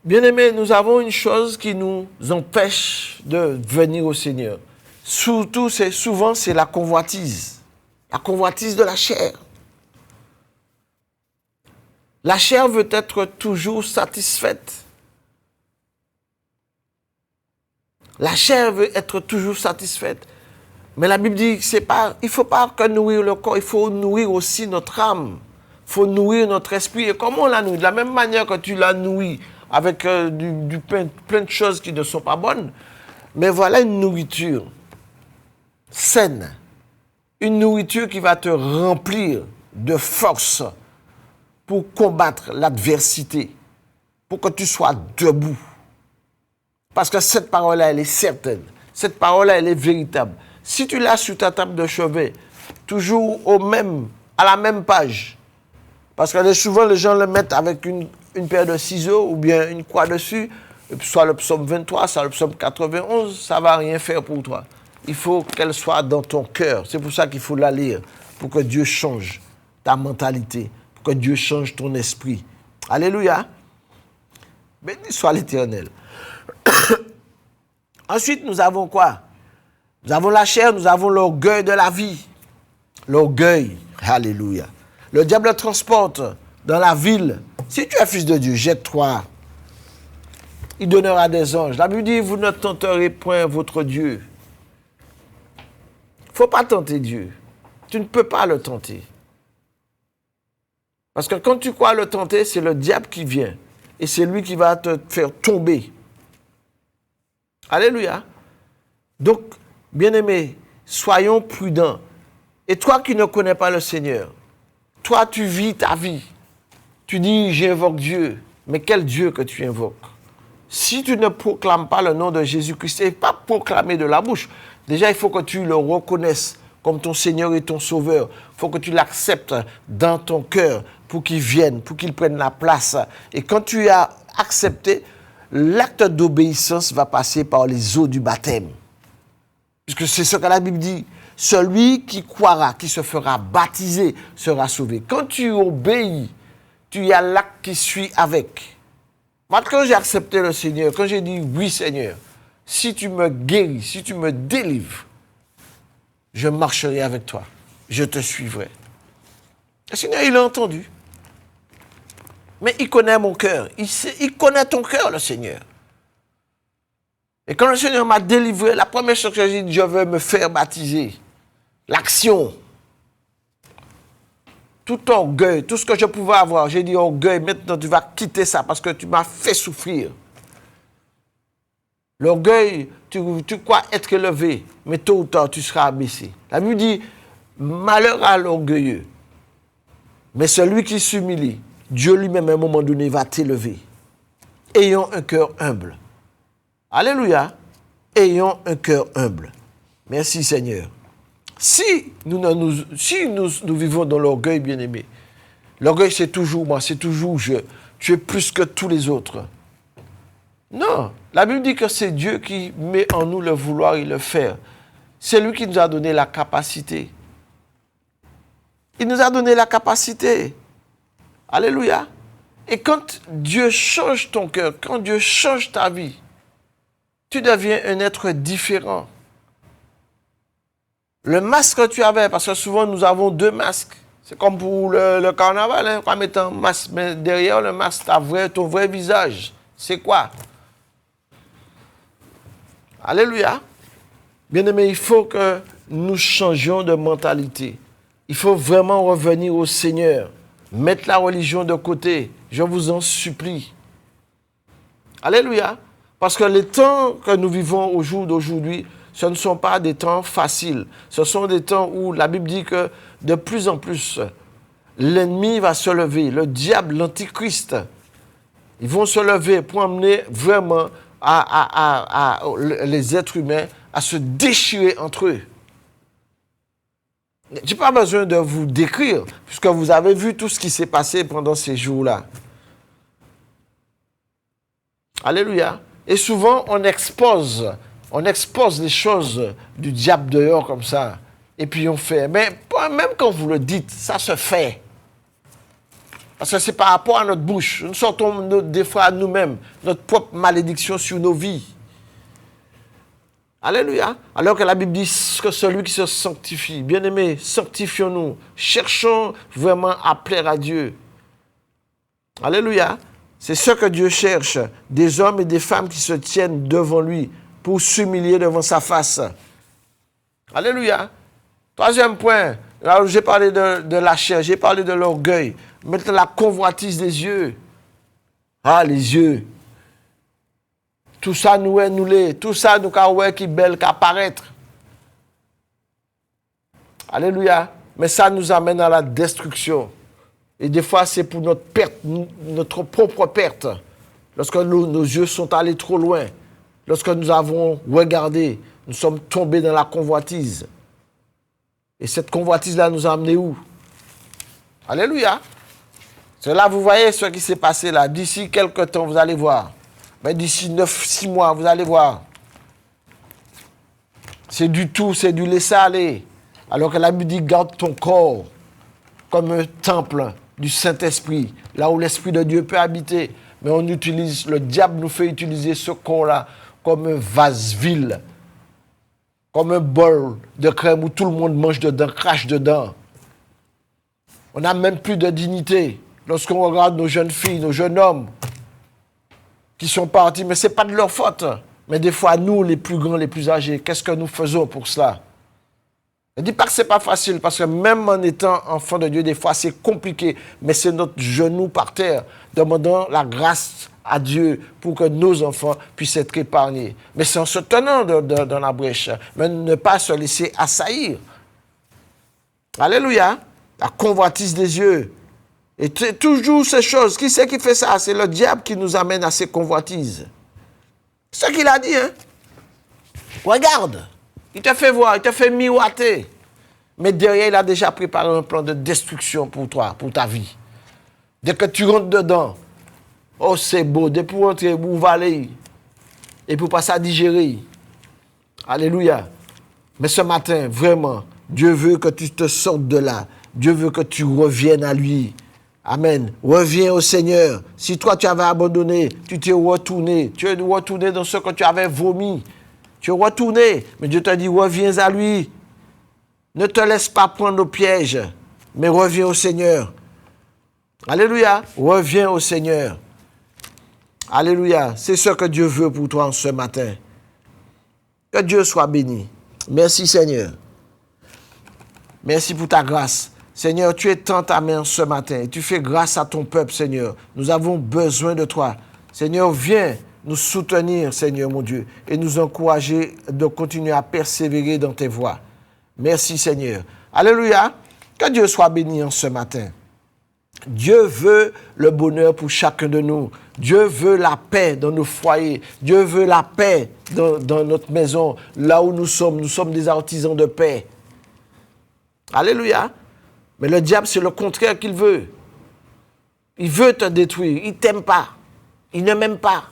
Bien-aimés, nous avons une chose qui nous empêche de venir au Seigneur. Souvent, c'est la convoitise. La convoitise de la chair. La chair veut être toujours satisfaite. La chair veut être toujours satisfaite. Mais la Bible dit qu'il ne faut pas que nourrir le corps, il faut nourrir aussi notre âme. Il faut nourrir notre esprit. Et comment on la nourrit? De la même manière que tu la nourris avec du pain, plein de choses qui ne sont pas bonnes. Mais voilà une nourriture saine. Une nourriture qui va te remplir de force pour combattre l'adversité, pour que tu sois debout. Parce que cette parole-là, elle est certaine. Cette parole-là, elle est véritable. Si tu l'as sur ta table de chevet, toujours à la même page, parce que souvent les gens le mettent avec une paire de ciseaux ou bien une croix dessus, soit le psaume 23, soit le psaume 91, ça ne va rien faire pour toi. Il faut qu'elle soit dans ton cœur. C'est pour ça qu'il faut la lire, pour que Dieu change ta mentalité, pour que Dieu change ton esprit. Alléluia. Béni soit l'Éternel. Ensuite, nous avons quoi? Nous avons la chair, nous avons l'orgueil de la vie. L'orgueil. Alléluia. Le diable transporte dans la ville. Si tu es fils de Dieu, jette-toi. Il donnera des anges. La Bible dit, vous ne tenterez point votre Dieu. Il ne faut pas tenter Dieu. Tu ne peux pas le tenter. Parce que quand tu crois le tenter, c'est le diable qui vient. Et c'est lui qui va te faire tomber. Alléluia. Donc, bien-aimés, soyons prudents. Et toi qui ne connais pas le Seigneur, toi tu vis ta vie. Tu dis, j'invoque Dieu. Mais quel Dieu que tu invoques? Si tu ne proclames pas le nom de Jésus-Christ, et pas proclamer de la bouche, déjà il faut que tu le reconnaisses comme ton Seigneur et ton Sauveur. Il faut que tu l'acceptes dans ton cœur pour qu'il vienne, pour qu'il prenne la place. Et quand tu as accepté, l'acte d'obéissance va passer par les eaux du baptême. Puisque c'est ce que la Bible dit. Celui qui croira, qui se fera baptiser, sera sauvé. Quand tu obéis, tu as l'acte qui suit avec. Moi, quand j'ai accepté le Seigneur, quand j'ai dit oui Seigneur, si tu me guéris, si tu me délivres, je marcherai avec toi. Je te suivrai. Le Seigneur, il a entendu. Mais il connaît mon cœur. Il connaît ton cœur, le Seigneur. Et quand le Seigneur m'a délivré, la première chose que j'ai dit, je veux me faire baptiser. L'action. Tout orgueil, tout ce que je pouvais avoir, j'ai dit orgueil, maintenant tu vas quitter ça parce que tu m'as fait souffrir. L'orgueil, tu crois être élevé, mais tôt ou tard tu seras abaissé. La Bible dit, malheur à l'orgueilleux, mais celui qui s'humilie, Dieu lui-même à un moment donné va t'élever. Ayons un cœur humble. Alléluia. Ayons un cœur humble. Merci Seigneur. Si nous vivons dans l'orgueil, bien-aimé, l'orgueil c'est toujours moi, c'est toujours je. Tu es plus que tous les autres. Non, la Bible dit que c'est Dieu qui met en nous le vouloir et le faire. C'est lui qui nous a donné la capacité. Il nous a donné la capacité. Alléluia. Et quand Dieu change ton cœur, quand Dieu change ta vie, tu deviens un être différent. Le masque que tu avais, parce que souvent nous avons deux masques. C'est comme pour le carnaval, hein, on met un masque, mais derrière le masque, ton vrai visage, c'est quoi? Alléluia. Bien-aimés, il faut que nous changions de mentalité. Il faut vraiment revenir au Seigneur. Mettre la religion de côté. Je vous en supplie. Alléluia. Parce que les temps que nous vivons au jour d'aujourd'hui, ce ne sont pas des temps faciles. Ce sont des temps où la Bible dit que de plus en plus, l'ennemi va se lever. Le diable, l'antichrist, ils vont se lever pour amener vraiment les êtres humains à se déchirer entre eux. Je n'ai pas besoin de vous décrire, puisque vous avez vu tout ce qui s'est passé pendant ces jours-là. Alléluia. Et souvent, on expose on expose les choses du diable dehors comme ça. Et puis on fait. Mais même quand vous le dites, ça se fait. Parce que c'est par rapport à notre bouche. Nous sortons des fois à nous-mêmes notre propre malédiction sur nos vies. Alléluia. Alors que la Bible dit que celui qui se sanctifie, bien-aimés, sanctifions-nous. Cherchons vraiment à plaire à Dieu. Alléluia. C'est ce que Dieu cherche. Des hommes et des femmes qui se tiennent devant lui pour s'humilier devant sa face. Alléluia. Troisième point. Là, j'ai parlé de la chair, j'ai parlé de l'orgueil. Maintenant, la convoitise des yeux. Ah, les yeux. Tout ça nous est nous tout ça nous est qui belle qu'à paraître. Alléluia. Mais ça nous amène à la destruction. Et des fois, c'est pour notre perte, notre propre perte. Lorsque nos yeux sont allés trop loin, lorsque nous avons regardé, nous sommes tombés dans la convoitise. Et cette convoitise-là nous a amenés où? Alléluia. Cela, vous voyez ce qui s'est passé là. D'ici quelques temps, vous allez voir. Mais d'ici 6 mois, vous allez voir. C'est du tout, c'est du laisser aller. Alors que la Bible dit, garde ton corps comme un temple du Saint-Esprit, là où l'Esprit de Dieu peut habiter. Mais on utilise, le diable nous fait utiliser ce corps-là comme un vase vide, comme un bol de crème où tout le monde mange dedans, crache dedans. On n'a même plus de dignité. Lorsqu'on regarde nos jeunes filles, nos jeunes hommes qui sont partis, mais ce n'est pas de leur faute. Mais des fois, nous, les plus grands, les plus âgés, qu'est-ce que nous faisons pour cela? Je ne dis pas que ce n'est pas facile, parce que même en étant enfant de Dieu, des fois, c'est compliqué. Mais c'est notre genou par terre, demandant la grâce à Dieu pour que nos enfants puissent être épargnés. Mais c'est en se tenant dans la brèche, mais ne pas se laisser assaillir. Alléluia. La convoitise des yeux. Et toujours ces choses. Qui c'est qui fait ça? C'est le diable qui nous amène à ces convoitises. C'est ce qu'il a dit, hein? Regarde. Il te fait voir, il te fait miroiter. Mais derrière, il a déjà préparé un plan de destruction pour toi, pour ta vie. Dès que tu rentres dedans, oh, c'est beau. Dès pour rentrer, vous va aller. Et pour pas ça digérer. Alléluia. Mais ce matin, vraiment, Dieu veut que tu te sortes de là. Dieu veut que tu reviennes à lui. Amen. Reviens au Seigneur. Si toi, tu avais abandonné, tu t'es retourné. Tu es retourné dans ce que tu avais vomi. Tu es retourné. Mais Dieu te dit, reviens à lui. Ne te laisse pas prendre au piège, mais reviens au Seigneur. Alléluia. Reviens au Seigneur. Alléluia. C'est ce que Dieu veut pour toi ce matin. Que Dieu soit béni. Merci Seigneur. Merci pour ta grâce. Seigneur, tu étends ta main ce matin et tu fais grâce à ton peuple, Seigneur. Nous avons besoin de toi. Seigneur, viens nous soutenir, Seigneur mon Dieu, et nous encourager de continuer à persévérer dans tes voies. Merci, Seigneur. Alléluia. Que Dieu soit béni en ce matin. Dieu veut le bonheur pour chacun de nous. Dieu veut la paix dans nos foyers. Dieu veut la paix dans notre maison, là où nous sommes. Nous sommes des artisans de paix. Alléluia. Mais le diable, c'est le contraire qu'il veut. Il veut te détruire. Il ne t'aime pas. Il ne m'aime pas.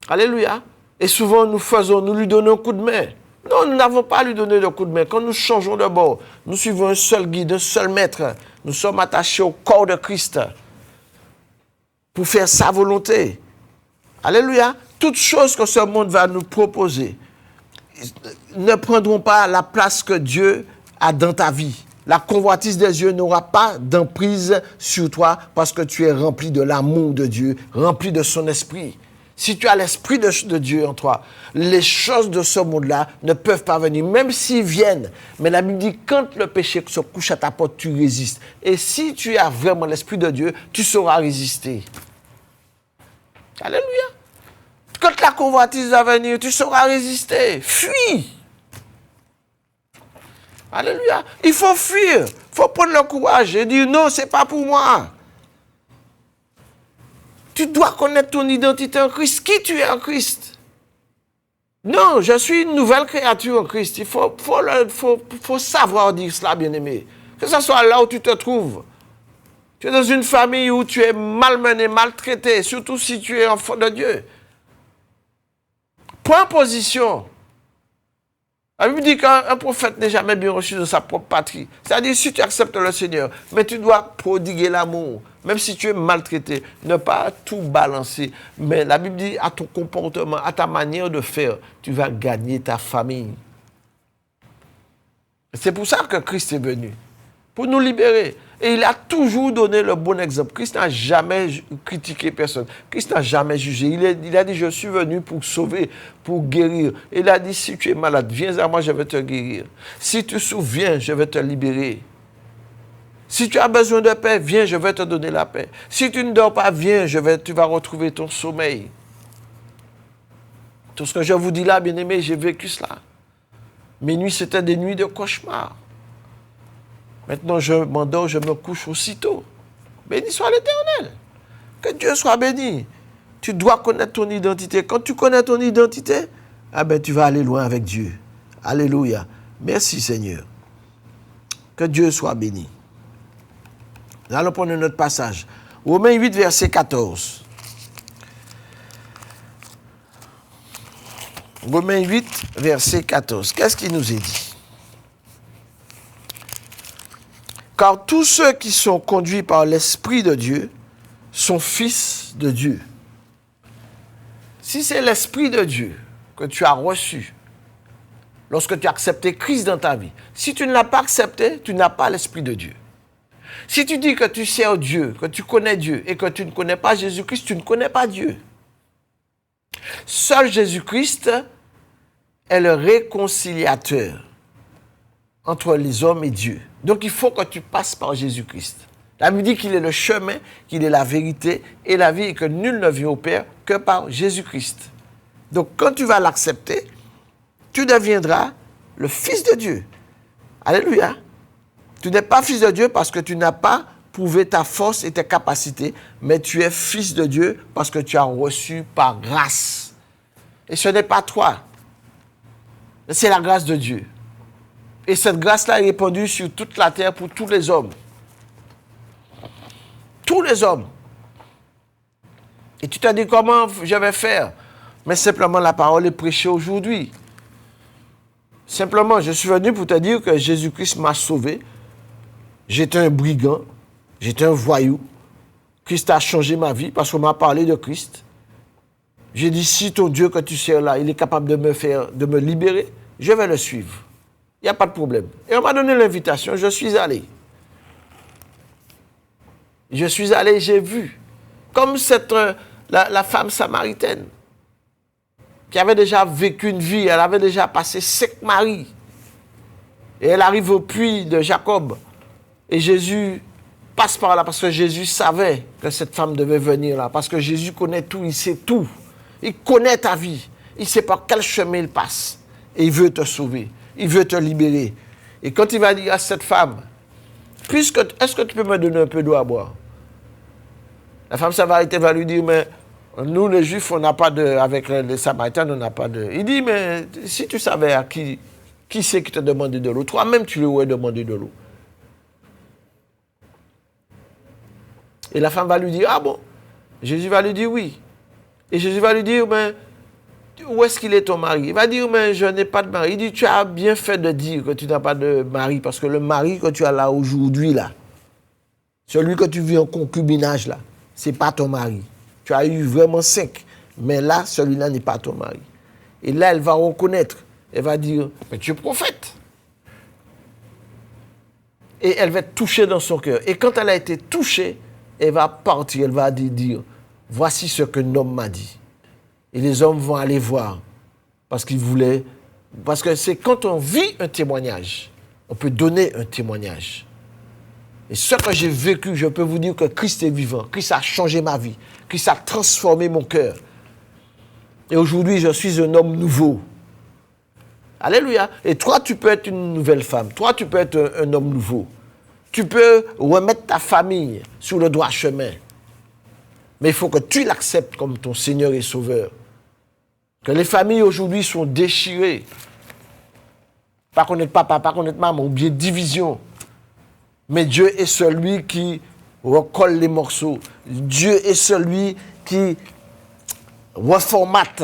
Alléluia. Et souvent, nous lui donnons un coup de main. Non, nous n'avons pas à lui donner de coup de main. Quand nous changeons de bord, nous suivons un seul guide, un seul maître. Nous sommes attachés au corps de Christ pour faire sa volonté. Alléluia. Toutes choses que ce monde va nous proposer ne prendront pas la place que Dieu a dans ta vie. La convoitise des yeux n'aura pas d'emprise sur toi parce que tu es rempli de l'amour de Dieu, rempli de son esprit. Si tu as l'esprit de Dieu en toi, les choses de ce monde-là ne peuvent pas venir, même s'ils viennent. Mais la Bible dit, quand le péché se couche à ta porte, tu résistes. Et si tu as vraiment l'esprit de Dieu, tu sauras résister. Alléluia. Quand la convoitise va venir, tu sauras résister. Fuis. Alléluia. Il faut fuir. Il faut prendre le courage et dire non, ce n'est pas pour moi. Tu dois connaître ton identité en Christ. Qui tu es en Christ? Non, je suis une nouvelle créature en Christ. Il faut savoir dire cela, bien-aimé. Que ce soit là où tu te trouves. Tu es dans une famille où tu es malmené, maltraité, surtout si tu es enfant de Dieu. Prends position. La Bible dit qu'un prophète n'est jamais bien reçu de sa propre patrie. C'est-à-dire, si tu acceptes le Seigneur, mais tu dois prodiguer l'amour. Même si tu es maltraité, ne pas tout balancer. Mais la Bible dit, à ton comportement, à ta manière de faire, tu vas gagner ta famille. C'est pour ça que Christ est venu. Pour nous libérer. Et il a toujours donné le bon exemple. Christ n'a jamais critiqué personne. Christ n'a jamais jugé. Il a dit, je suis venu pour sauver, pour guérir. Il a dit, si tu es malade, viens à moi, je vais te guérir. Si tu souffres, viens, je vais te libérer. Si tu as besoin de paix, viens, je vais te donner la paix. Si tu ne dors pas, viens, tu vas retrouver ton sommeil. Tout ce que je vous dis là, bien-aimés, j'ai vécu cela. Mes nuits, c'était des nuits de cauchemar. Maintenant, je m'endors, je me couche aussitôt. Béni soit l'Éternel. Que Dieu soit béni. Tu dois connaître ton identité. Quand tu connais ton identité, tu vas aller loin avec Dieu. Alléluia. Merci Seigneur. Que Dieu soit béni. Nous allons prendre notre passage. Romains 8, verset 14. Romains 8, verset 14. Qu'est-ce qu'il nous est dit? Car tous ceux qui sont conduits par l'Esprit de Dieu sont fils de Dieu. Si c'est l'Esprit de Dieu que tu as reçu lorsque tu as accepté Christ dans ta vie, si tu ne l'as pas accepté, tu n'as pas l'Esprit de Dieu. Si tu dis que tu sers Dieu, que tu connais Dieu et que tu ne connais pas Jésus-Christ, tu ne connais pas Dieu. Seul Jésus-Christ est le réconciliateur entre les hommes et Dieu. Donc il faut que tu passes par Jésus-Christ. La Bible dit qu'il est le chemin, qu'il est la vérité et la vie et que nul ne vient au Père que par Jésus-Christ. Donc quand tu vas l'accepter, tu deviendras le Fils de Dieu. Alléluia. Tu n'es pas Fils de Dieu parce que tu n'as pas prouvé ta force et tes capacités, mais tu es Fils de Dieu parce que tu as reçu par grâce. Et ce n'est pas toi, c'est la grâce de Dieu. Et cette grâce-là est répandue sur toute la terre pour tous les hommes. Tous les hommes. Et tu te dis comment je vais faire? Mais simplement la parole est prêchée aujourd'hui. Simplement, je suis venu pour te dire que Jésus-Christ m'a sauvé. J'étais un brigand, j'étais un voyou. Christ a changé ma vie parce qu'on m'a parlé de Christ. J'ai dit, si ton Dieu que tu sers là, il est capable de me libérer, je vais le suivre. Il n'y a pas de problème. Et on m'a donné l'invitation, je suis allé. Je suis allé, j'ai vu. Comme la femme samaritaine, qui avait déjà vécu une vie, elle avait déjà passé 5 maris. Et elle arrive au puits de Jacob. Et Jésus passe par là parce que Jésus savait que cette femme devait venir là. Parce que Jésus connaît tout, il sait tout. Il connaît ta vie. Il sait par quel chemin il passe. Et il veut te sauver. Il veut te libérer. Et quand il va dire à cette femme, est-ce que tu peux me donner un peu d'eau à boire? La femme samaritaine va lui dire, mais nous les Juifs, on n'a pas de, avec les Samaritains, on n'a pas de. Il dit, mais si tu savais à qui c'est qui t'a demandé de l'eau, toi-même tu lui aurais demandé de l'eau. Et la femme va lui dire, ah bon? Jésus va lui dire oui. Et Jésus va lui dire, mais où est-ce qu'il est ton mari? Il va dire, mais je n'ai pas de mari. Il dit, tu as bien fait de dire que tu n'as pas de mari, parce que le mari que tu as là aujourd'hui, là, celui que tu vis en concubinage, là, ce n'est pas ton mari. Tu as eu vraiment 5, mais là, celui-là n'est pas ton mari. Et là, elle va reconnaître, elle va dire, mais tu es prophète. Et elle va être touchée dans son cœur. Et quand elle a été touchée, elle va partir, elle va dire, voici ce qu'un homme m'a dit. Et les hommes vont aller voir, parce que c'est quand on vit un témoignage, on peut donner un témoignage. Et ce que j'ai vécu, je peux vous dire que Christ est vivant, Christ a changé ma vie, Christ a transformé mon cœur. Et aujourd'hui, je suis un homme nouveau. Alléluia. Et toi, tu peux être une nouvelle femme, toi, tu peux être un homme nouveau. Tu peux remettre ta famille sur le droit chemin. Mais il faut que tu l'acceptes comme ton Seigneur et Sauveur. Que les familles aujourd'hui sont déchirées. Pas connaître papa, pas connaître maman, ou bien division. Mais Dieu est celui qui recolle les morceaux. Dieu est celui qui reformate.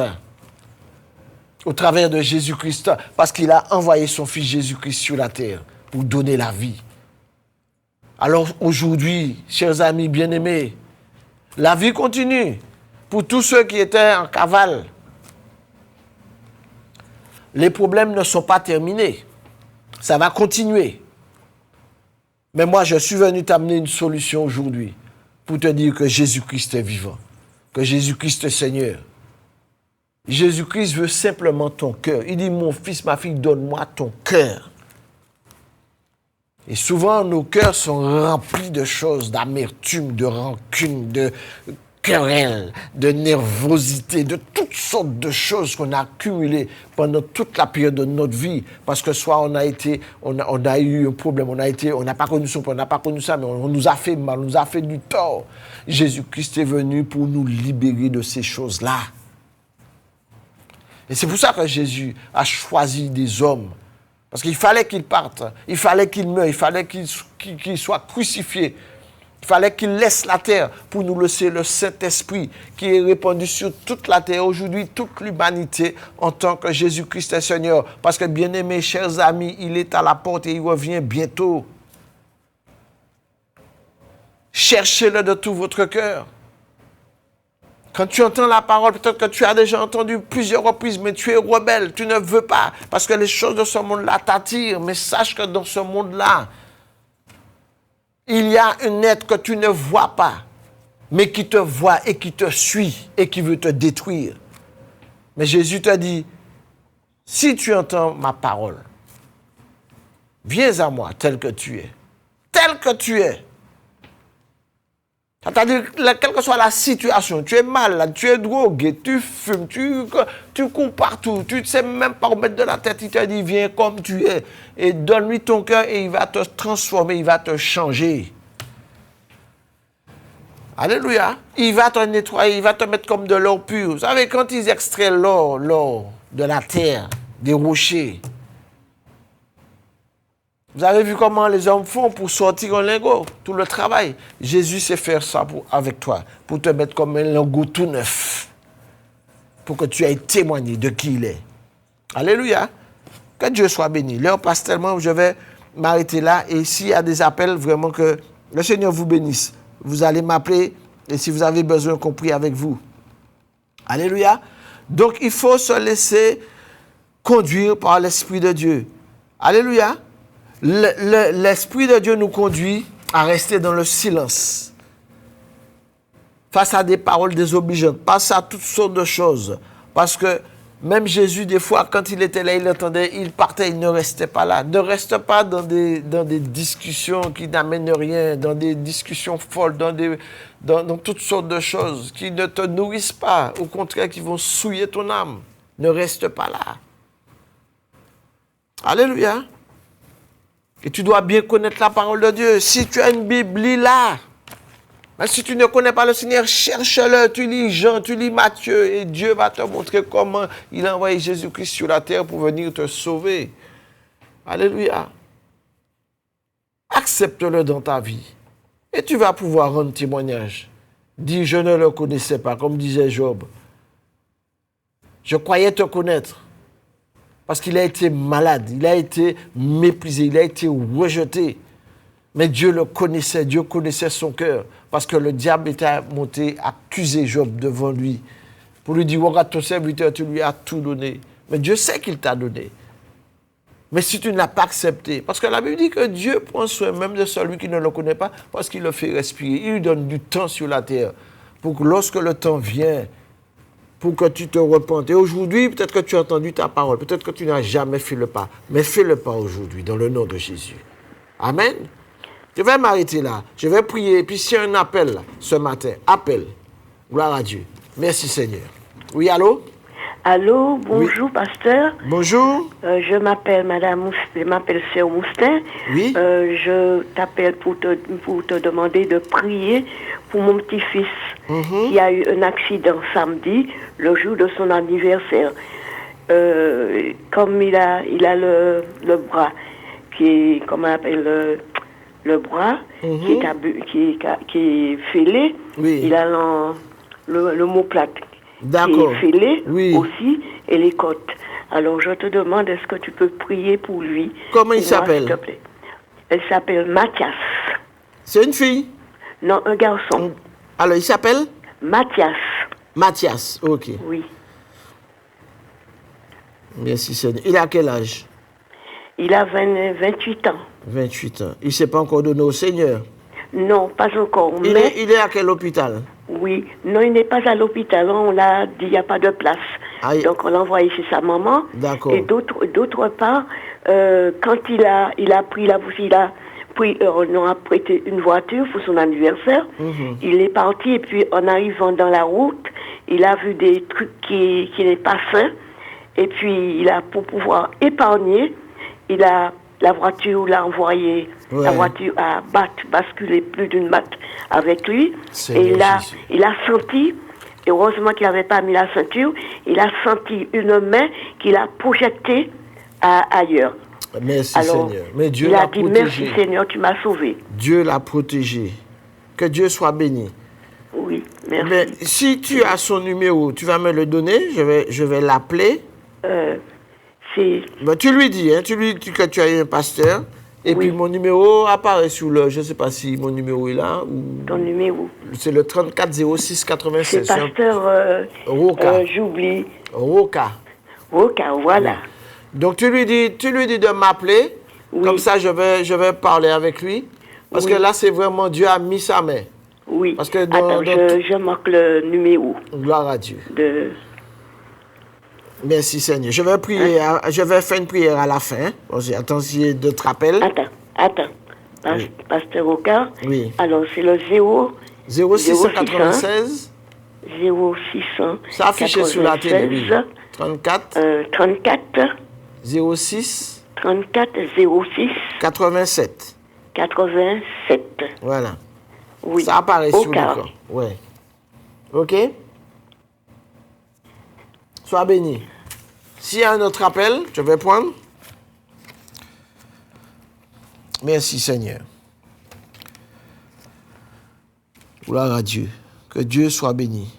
au travers de Jésus-Christ, parce qu'il a envoyé son Fils Jésus-Christ sur la terre pour donner la vie. Alors aujourd'hui, chers amis bien-aimés, la vie continue pour tous ceux qui étaient en cavale. Les problèmes ne sont pas terminés. Ça va continuer. Mais moi, je suis venu t'amener une solution aujourd'hui pour te dire que Jésus-Christ est vivant, que Jésus-Christ est Seigneur. Jésus-Christ veut simplement ton cœur. Il dit, mon fils, ma fille, donne-moi ton cœur. Et souvent, nos cœurs sont remplis de choses, d'amertume, de rancune, de querelle, de nervosité, de toutes sortes de choses qu'on a accumulées pendant toute la période de notre vie. Parce que soit on a eu un problème, on n'a pas connu son problème, on n'a pas connu ça, mais on nous a fait mal, on nous a fait du tort. Jésus-Christ est venu pour nous libérer de ces choses-là. Et c'est pour ça que Jésus a choisi des hommes. Parce qu'il fallait qu'il parte, il fallait qu'il meure, il fallait qu'il soit crucifié. Il fallait qu'il laisse la terre pour nous laisser le Saint-Esprit qui est répandu sur toute la terre, aujourd'hui, toute l'humanité, en tant que Jésus-Christ est Seigneur. Parce que, bien-aimés, chers amis, il est à la porte et il revient bientôt. Cherchez-le de tout votre cœur. Quand tu entends la parole, peut-être que tu as déjà entendu plusieurs reprises, mais tu es rebelle, tu ne veux pas, parce que les choses de ce monde-là t'attirent. Mais sache que dans ce monde-là, il y a un être que tu ne vois pas, mais qui te voit et qui te suit et qui veut te détruire. Mais Jésus te dit, si tu entends ma parole, viens à moi tel que tu es. Tel que tu es. C'est-à-dire, quelle que soit la situation, tu es malade, tu es drogué, tu fumes, tu cours partout, tu ne sais même pas remettre de la tête, il te dit, viens comme tu es, et donne-lui ton cœur et il va te transformer, il va te changer. Alléluia. Il va te nettoyer, il va te mettre comme de l'or pur. Vous savez, quand ils extraient l'or de la terre, des rochers, vous avez vu comment les hommes font pour sortir un lingot, tout le travail. Jésus sait faire ça avec toi, pour te mettre comme un lingot tout neuf, pour que tu aies témoigné de qui il est. Alléluia. Que Dieu soit béni. L'heure passe tellement, je vais m'arrêter là. Et s'il y a des appels, vraiment que le Seigneur vous bénisse. Vous allez m'appeler, et si vous avez besoin qu'on prie avec vous. Alléluia. Donc, il faut se laisser conduire par l'Esprit de Dieu. Alléluia. L'Esprit de Dieu nous conduit à rester dans le silence. Face à des paroles désobligeantes, face à toutes sortes de choses. Parce que même Jésus, des fois, quand il était là, il entendait, il partait, il ne restait pas là. Ne reste pas dans des discussions qui n'amènent rien, dans des discussions folles, dans toutes sortes de choses qui ne te nourrissent pas, au contraire, qui vont souiller ton âme. Ne reste pas là. Alléluia. Et tu dois bien connaître la parole de Dieu. Si tu as une Bible, lis-la. Mais si tu ne connais pas le Seigneur, cherche-le. Tu lis Jean, tu lis Matthieu. Et Dieu va te montrer comment il a envoyé Jésus-Christ sur la terre pour venir te sauver. Alléluia. Accepte-le dans ta vie. Et tu vas pouvoir rendre témoignage. Dis, je ne le connaissais pas, comme disait Job. Je croyais te connaître. Parce qu'il a été malade, il a été méprisé, il a été rejeté. Mais Dieu le connaissait, Dieu connaissait son cœur. Parce que le diable était monté accuser Job devant lui. Pour lui dire, regarde ton serviteur, tu lui as tout donné. Mais Dieu sait qu'il t'a donné. Mais si tu ne l'as pas accepté, parce que la Bible dit que Dieu prend soin même de celui qui ne le connaît pas, parce qu'il le fait respirer. Il lui donne du temps sur la terre. Pour que lorsque le temps vient, pour que tu te repentes. Et aujourd'hui, peut-être que tu as entendu ta parole, peut-être que tu n'as jamais fait le pas, mais fais le pas aujourd'hui, dans le nom de Jésus. Amen. Je vais m'arrêter là, je vais prier, et puis s'il y a un appel là, ce matin, appel. Gloire à Dieu. Merci Seigneur. Oui, allô? Allô, bonjour, oui. Pasteur. Bonjour. Je m'appelle Madame Moustin, je m'appelle Sœur Moustin. Oui. Je t'appelle pour te demander de prier pour mon petit-fils qui a eu un accident samedi, le jour de son anniversaire. Comme il a le bras qui est, comment on appelle le bras qui est fêlé, oui. Il a l'omoplate qui est fêlé aussi, et les côtes. Alors, je te demande, est-ce que tu peux prier pour lui? Comment il Pour moi, s'appelle? s'il te plaît. Elle s'appelle Mathias. C'est une fille? Non, un garçon. Alors, il s'appelle? Mathias. Mathias, ok. Oui. Merci Seigneur. Il a quel âge? Il a 28 ans. 28 ans. Il ne s'est pas encore donné au Seigneur. Non, pas encore. Il Mais, est à quel hôpital? oui. Non, il n'est pas à l'hôpital. On l'a dit, il n'y a pas de place. Aïe. Donc, on l'a envoyé chez sa maman. D'accord. Et d'autre part, quand il a pris on a prêté une voiture pour son anniversaire. Il est parti et puis en arrivant dans la route, il a vu des trucs qui n'est pas sains. Et puis, pour pouvoir épargner, la voiture l'a envoyé, Ouais. la voiture a basculé plus d'une batte avec lui. Seigneur Et Jésus. il a senti, et heureusement qu'il n'avait pas mis la ceinture, il a senti une main qu'il a projetée ailleurs. Merci Alors, Seigneur. Mais Dieu il a l'a dit, protégé. merci Seigneur, tu m'as sauvé. Dieu l'a protégé. Que Dieu soit béni. Oui, merci. Mais si tu as son numéro, tu vas me le donner. Je vais l'appeler. C'est Ben, tu lui dis, tu lui dis que tu as eu un pasteur. Et Oui. puis mon numéro apparaît sous le... Je ne sais pas si mon numéro est là ou... ton numéro. C'est le 34 06 C'est 96. pasteur, Roca. j'oublie. Roca. Roca, voilà. Donc tu lui dis de m'appeler. Oui. Comme ça, je vais parler avec lui. Parce Oui. que là, c'est vraiment Dieu a mis sa main. Oui. Parce que Attends, je marque le numéro Gloire à Dieu. de... Merci Seigneur. Je vais prier, je vais faire une prière à la fin. Bon, attends, s'il y a d'autres appels. Attends. Oui. Pasteur Roca. Oui. Alors, c'est le 0696. 0600. Ça affiché sur la télé, oui. 34 34 06 34 06 87. 87. Voilà. Oui. Ça apparaît Au sur cas. l'écran. Ouais. OK? Sois béni. S'il y a un autre appel, je vais prendre. Merci Seigneur. Gloire à Dieu. Que Dieu soit béni.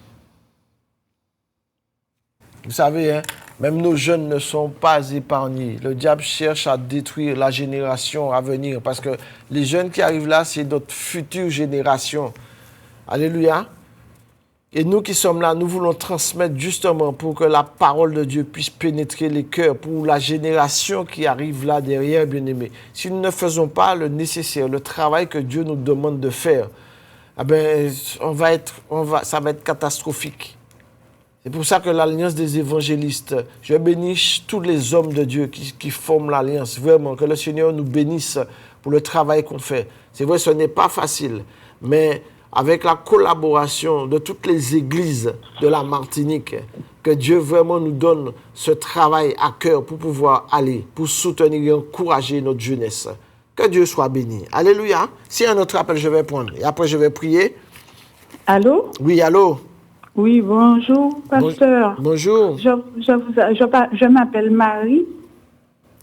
Vous savez, même nos jeunes ne sont pas épargnés. Le diable cherche à détruire la génération à venir parce que les jeunes qui arrivent là, c'est notre future génération. Alléluia. Et nous qui sommes là, nous voulons transmettre justement pour que la parole de Dieu puisse pénétrer les cœurs pour la génération qui arrive là derrière, bien-aimés. Si nous ne faisons pas le nécessaire, le travail que Dieu nous demande de faire, eh ben, ça va être catastrophique. C'est pour ça que l'Alliance des évangélistes, je bénis tous les hommes de Dieu qui forment l'Alliance. Vraiment, que le Seigneur nous bénisse pour le travail qu'on fait. C'est vrai, ce n'est pas facile, mais avec la collaboration de toutes les églises de la Martinique, que Dieu vraiment nous donne ce travail à cœur pour pouvoir aller, pour soutenir et encourager notre jeunesse. Que Dieu soit béni. Alléluia. S'il y a un autre appel, je vais prendre. Et après, je vais prier. Allô? Oui, allô? Oui, bonjour, pasteur. Bonjour. Je m'appelle Marie.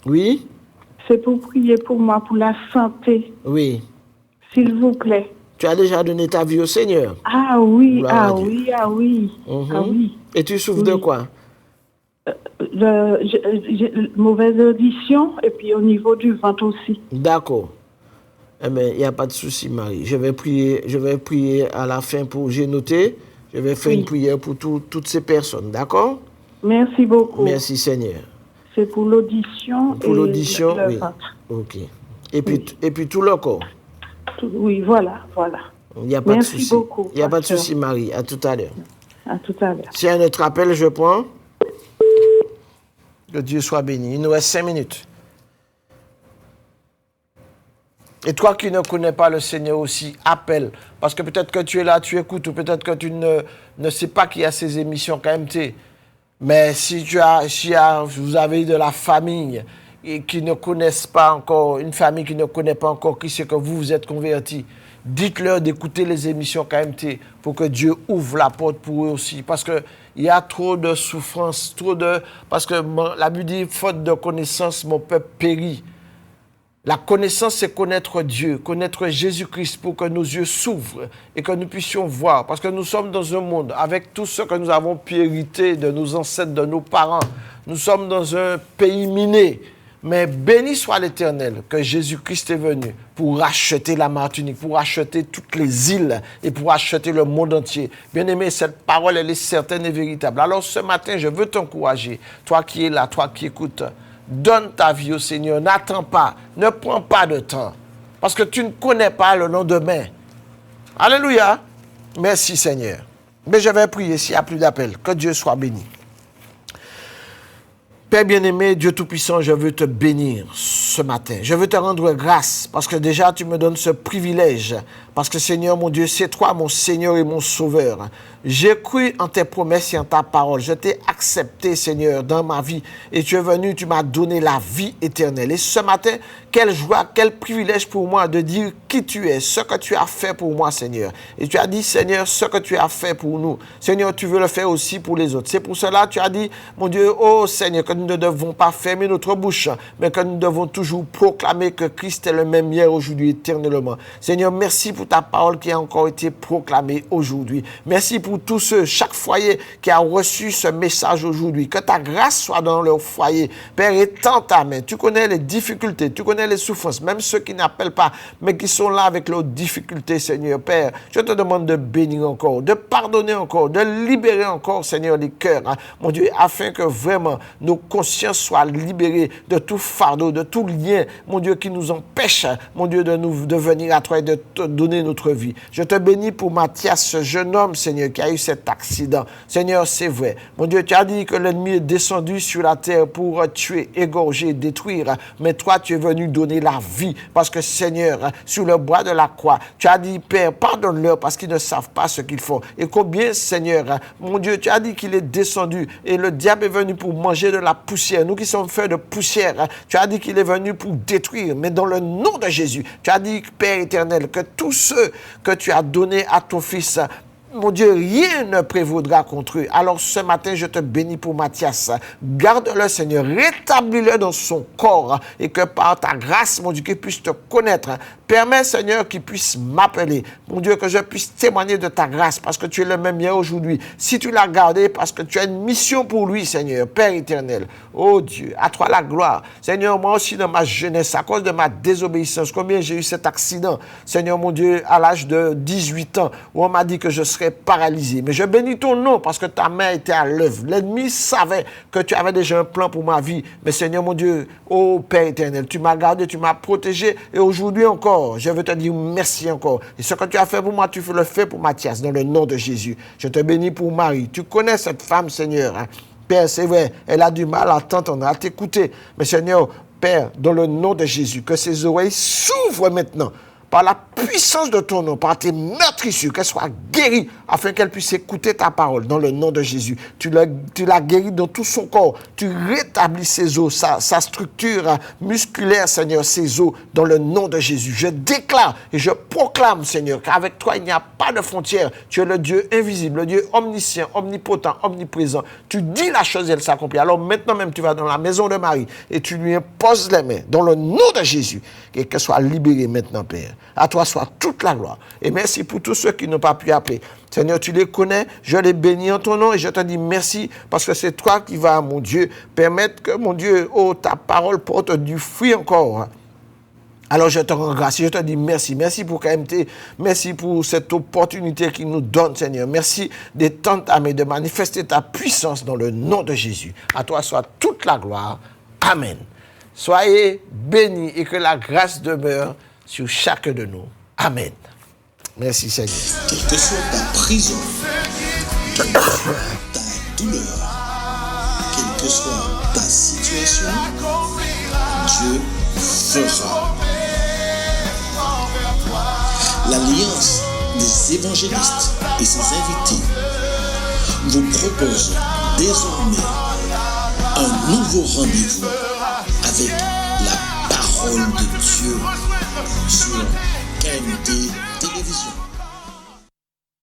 Oui? C'est pour prier pour moi, pour la santé, Oui. s'il vous plaît. Tu as déjà donné ta vie au Seigneur? Ah oui, Gloire à ah Dieu. oui, ah oui, Mhm. ah oui. Et tu souffres de Oui. quoi? J'ai mauvaise audition et puis au niveau du ventre aussi. D'accord. Eh bien, il n'y a pas de souci, Marie. Je vais prier à la fin pour... J'ai noté. Je vais faire Oui. une prière pour toutes ces personnes. D'accord? Merci beaucoup. Merci, Seigneur. C'est pour l'audition Pour et l'audition, le oui. ventre. OK. Et puis tout le corps. Oui, voilà. Il n'y a pas Merci de souci. beaucoup, Il n'y a pas de pasteur. souci, Marie. À tout à l'heure. À tout à l'heure. S'il y a un autre appel, je prends. Que Dieu soit béni. Il nous reste 5 minutes. Et toi qui ne connais pas le Seigneur aussi, appelle. Parce que peut-être que tu es là, tu écoutes, ou peut-être que tu ne sais pas qu'il y a ces émissions KMT. Mais si vous avez de la famille et qui ne connaissent pas encore, une famille qui ne connaît pas encore qui c'est que vous êtes convertis, dites-leur d'écouter les émissions KMT pour que Dieu ouvre la porte pour eux aussi. Parce qu'il y a trop de souffrance, parce que la Bible dit, faute de connaissance, mon peuple périt. La connaissance, c'est connaître Dieu, connaître Jésus-Christ pour que nos yeux s'ouvrent et que nous puissions voir. Parce que nous sommes dans un monde, avec tout ce que nous avons pu hériter de nos ancêtres, de nos parents, nous sommes dans un pays miné. Mais béni soit l'Éternel que Jésus-Christ est venu pour racheter la Martinique, pour racheter toutes les îles et pour racheter le monde entier. Bien-aimé, cette parole, elle est certaine et véritable. Alors ce matin, je veux t'encourager, toi qui es là, toi qui écoutes. Donne ta vie au Seigneur, n'attends pas, ne prends pas de temps, parce que tu ne connais pas le lendemain. Alléluia. Merci Seigneur. Mais je vais prier s'il n'y a plus d'appel. Que Dieu soit béni. Père bien-aimé, Dieu Tout-Puissant, je veux te bénir ce matin. Je veux te rendre grâce parce que déjà tu me donnes ce privilège. Parce que Seigneur, mon Dieu, c'est toi mon Seigneur et mon Sauveur. J'ai cru en tes promesses et en ta parole. Je t'ai accepté, Seigneur, dans ma vie. Et tu es venu, tu m'as donné la vie éternelle. Et ce matin, quelle joie, quel privilège pour moi de dire qui tu es, ce que tu as fait pour moi, Seigneur. Et tu as dit, Seigneur, ce que tu as fait pour nous. Seigneur, tu veux le faire aussi pour les autres. C'est pour cela que tu as dit, mon Dieu, oh Seigneur, que nous ne devons pas fermer notre bouche, mais que nous devons toujours proclamer que Christ est le même hier, aujourd'hui, éternellement. Seigneur, merci pour ta parole qui a encore été proclamée aujourd'hui. Merci pour tous ceux, chaque foyer qui a reçu ce message aujourd'hui. Que ta grâce soit dans leur foyer. Père, étends ta main. Tu connais les difficultés, tu connais les souffrances, même ceux qui n'appellent pas, mais qui sont là avec leurs difficultés, Seigneur. Père, je te demande de bénir encore, de pardonner encore, de libérer encore, Seigneur, les cœurs, hein, mon Dieu, afin que vraiment nos consciences soient libérées de tout fardeau, de tout lien, mon Dieu, qui nous empêche, mon Dieu, de venir à toi et de te donner notre vie. Je te bénis pour Mathias, ce jeune homme, Seigneur, qui a eu cet accident. Seigneur, c'est vrai. Mon Dieu, tu as dit que l'ennemi est descendu sur la terre pour tuer, égorger, détruire. Mais toi, tu es venu donner la vie. Parce que, Seigneur, sur le bois de la croix, tu as dit, Père, pardonne-leur parce qu'ils ne savent pas ce qu'ils font. Et combien, Seigneur, mon Dieu, tu as dit qu'il est descendu et le diable est venu pour manger de la poussière. Nous qui sommes faits de poussière, tu as dit qu'il est venu pour détruire. Mais dans le nom de Jésus, tu as dit, Père éternel, que tous ceux que tu as donnés à ton Fils, mon Dieu, rien ne prévaudra contre eux. Alors ce matin, je te bénis pour Mathias. Garde-le, Seigneur. Rétablis-le dans son corps et que par ta grâce, mon Dieu, qu'il puisse te connaître. Permets, Seigneur, qu'il puisse m'appeler. Mon Dieu, que je puisse témoigner de ta grâce parce que tu es le même hier aujourd'hui. Si tu l'as gardé, parce que tu as une mission pour lui, Seigneur, Père éternel. Oh Dieu, à toi la gloire. Seigneur, moi aussi dans ma jeunesse, à cause de ma désobéissance, combien j'ai eu cet accident, Seigneur, mon Dieu, à l'âge de 18 ans, où on m'a dit que je serais paralysé. Mais je bénis ton nom parce que ta main était à l'œuvre. L'ennemi savait que tu avais déjà un plan pour ma vie. Mais Seigneur, mon Dieu, oh Père éternel, tu m'as gardé, tu m'as protégé. Et aujourd'hui encore, je veux te dire merci encore. Et ce que tu as fait pour moi, tu le fais pour Mathias, dans le nom de Jésus. Je te bénis pour Marie. Tu connais cette femme, Seigneur. Hein? Père, c'est vrai, elle a du mal à t'entendre, à t'écouter. Mais Seigneur, Père, dans le nom de Jésus, que ses oreilles s'ouvrent maintenant. Par la puissance de ton nom, par tes meurtrissures, qu'elle soit guérie, afin qu'elle puisse écouter ta parole, dans le nom de Jésus. Tu l'as guérie dans tout son corps. Tu rétablis ses os, sa structure musculaire, Seigneur, ses os, dans le nom de Jésus. Je déclare et je proclame, Seigneur, qu'avec toi, il n'y a pas de frontières. Tu es le Dieu invisible, le Dieu omniscient, omnipotent, omniprésent. Tu dis la chose et elle s'accomplit. Alors maintenant même, tu vas dans la maison de Marie et tu lui imposes les mains, dans le nom de Jésus, et qu'elle soit libérée maintenant, Père. À toi soit toute la gloire. Et merci pour tous ceux qui n'ont pas pu appeler. Seigneur, tu les connais, je les bénis en ton nom et je te dis merci parce que c'est toi qui vas, mon Dieu, permettre que, mon Dieu, oh, ta parole porte du fruit encore. Alors je te rends grâce, je te dis merci. Merci pour KMT, merci pour cette opportunité qu'il nous donne, Seigneur. Merci d'étendre ta main, de manifester ta puissance dans le nom de Jésus. À toi soit toute la gloire. Amen. Soyez bénis et que la grâce demeure sur chacun de nous. Amen. Merci Seigneur. Quelle que soit ta prison, quelle que soit ta douleur, quelle que soit ta situation, Dieu fera. L'Alliance des évangélistes et ses invités vous propose désormais un nouveau rendez-vous avec la parole de Dieu sur KMT Télévision.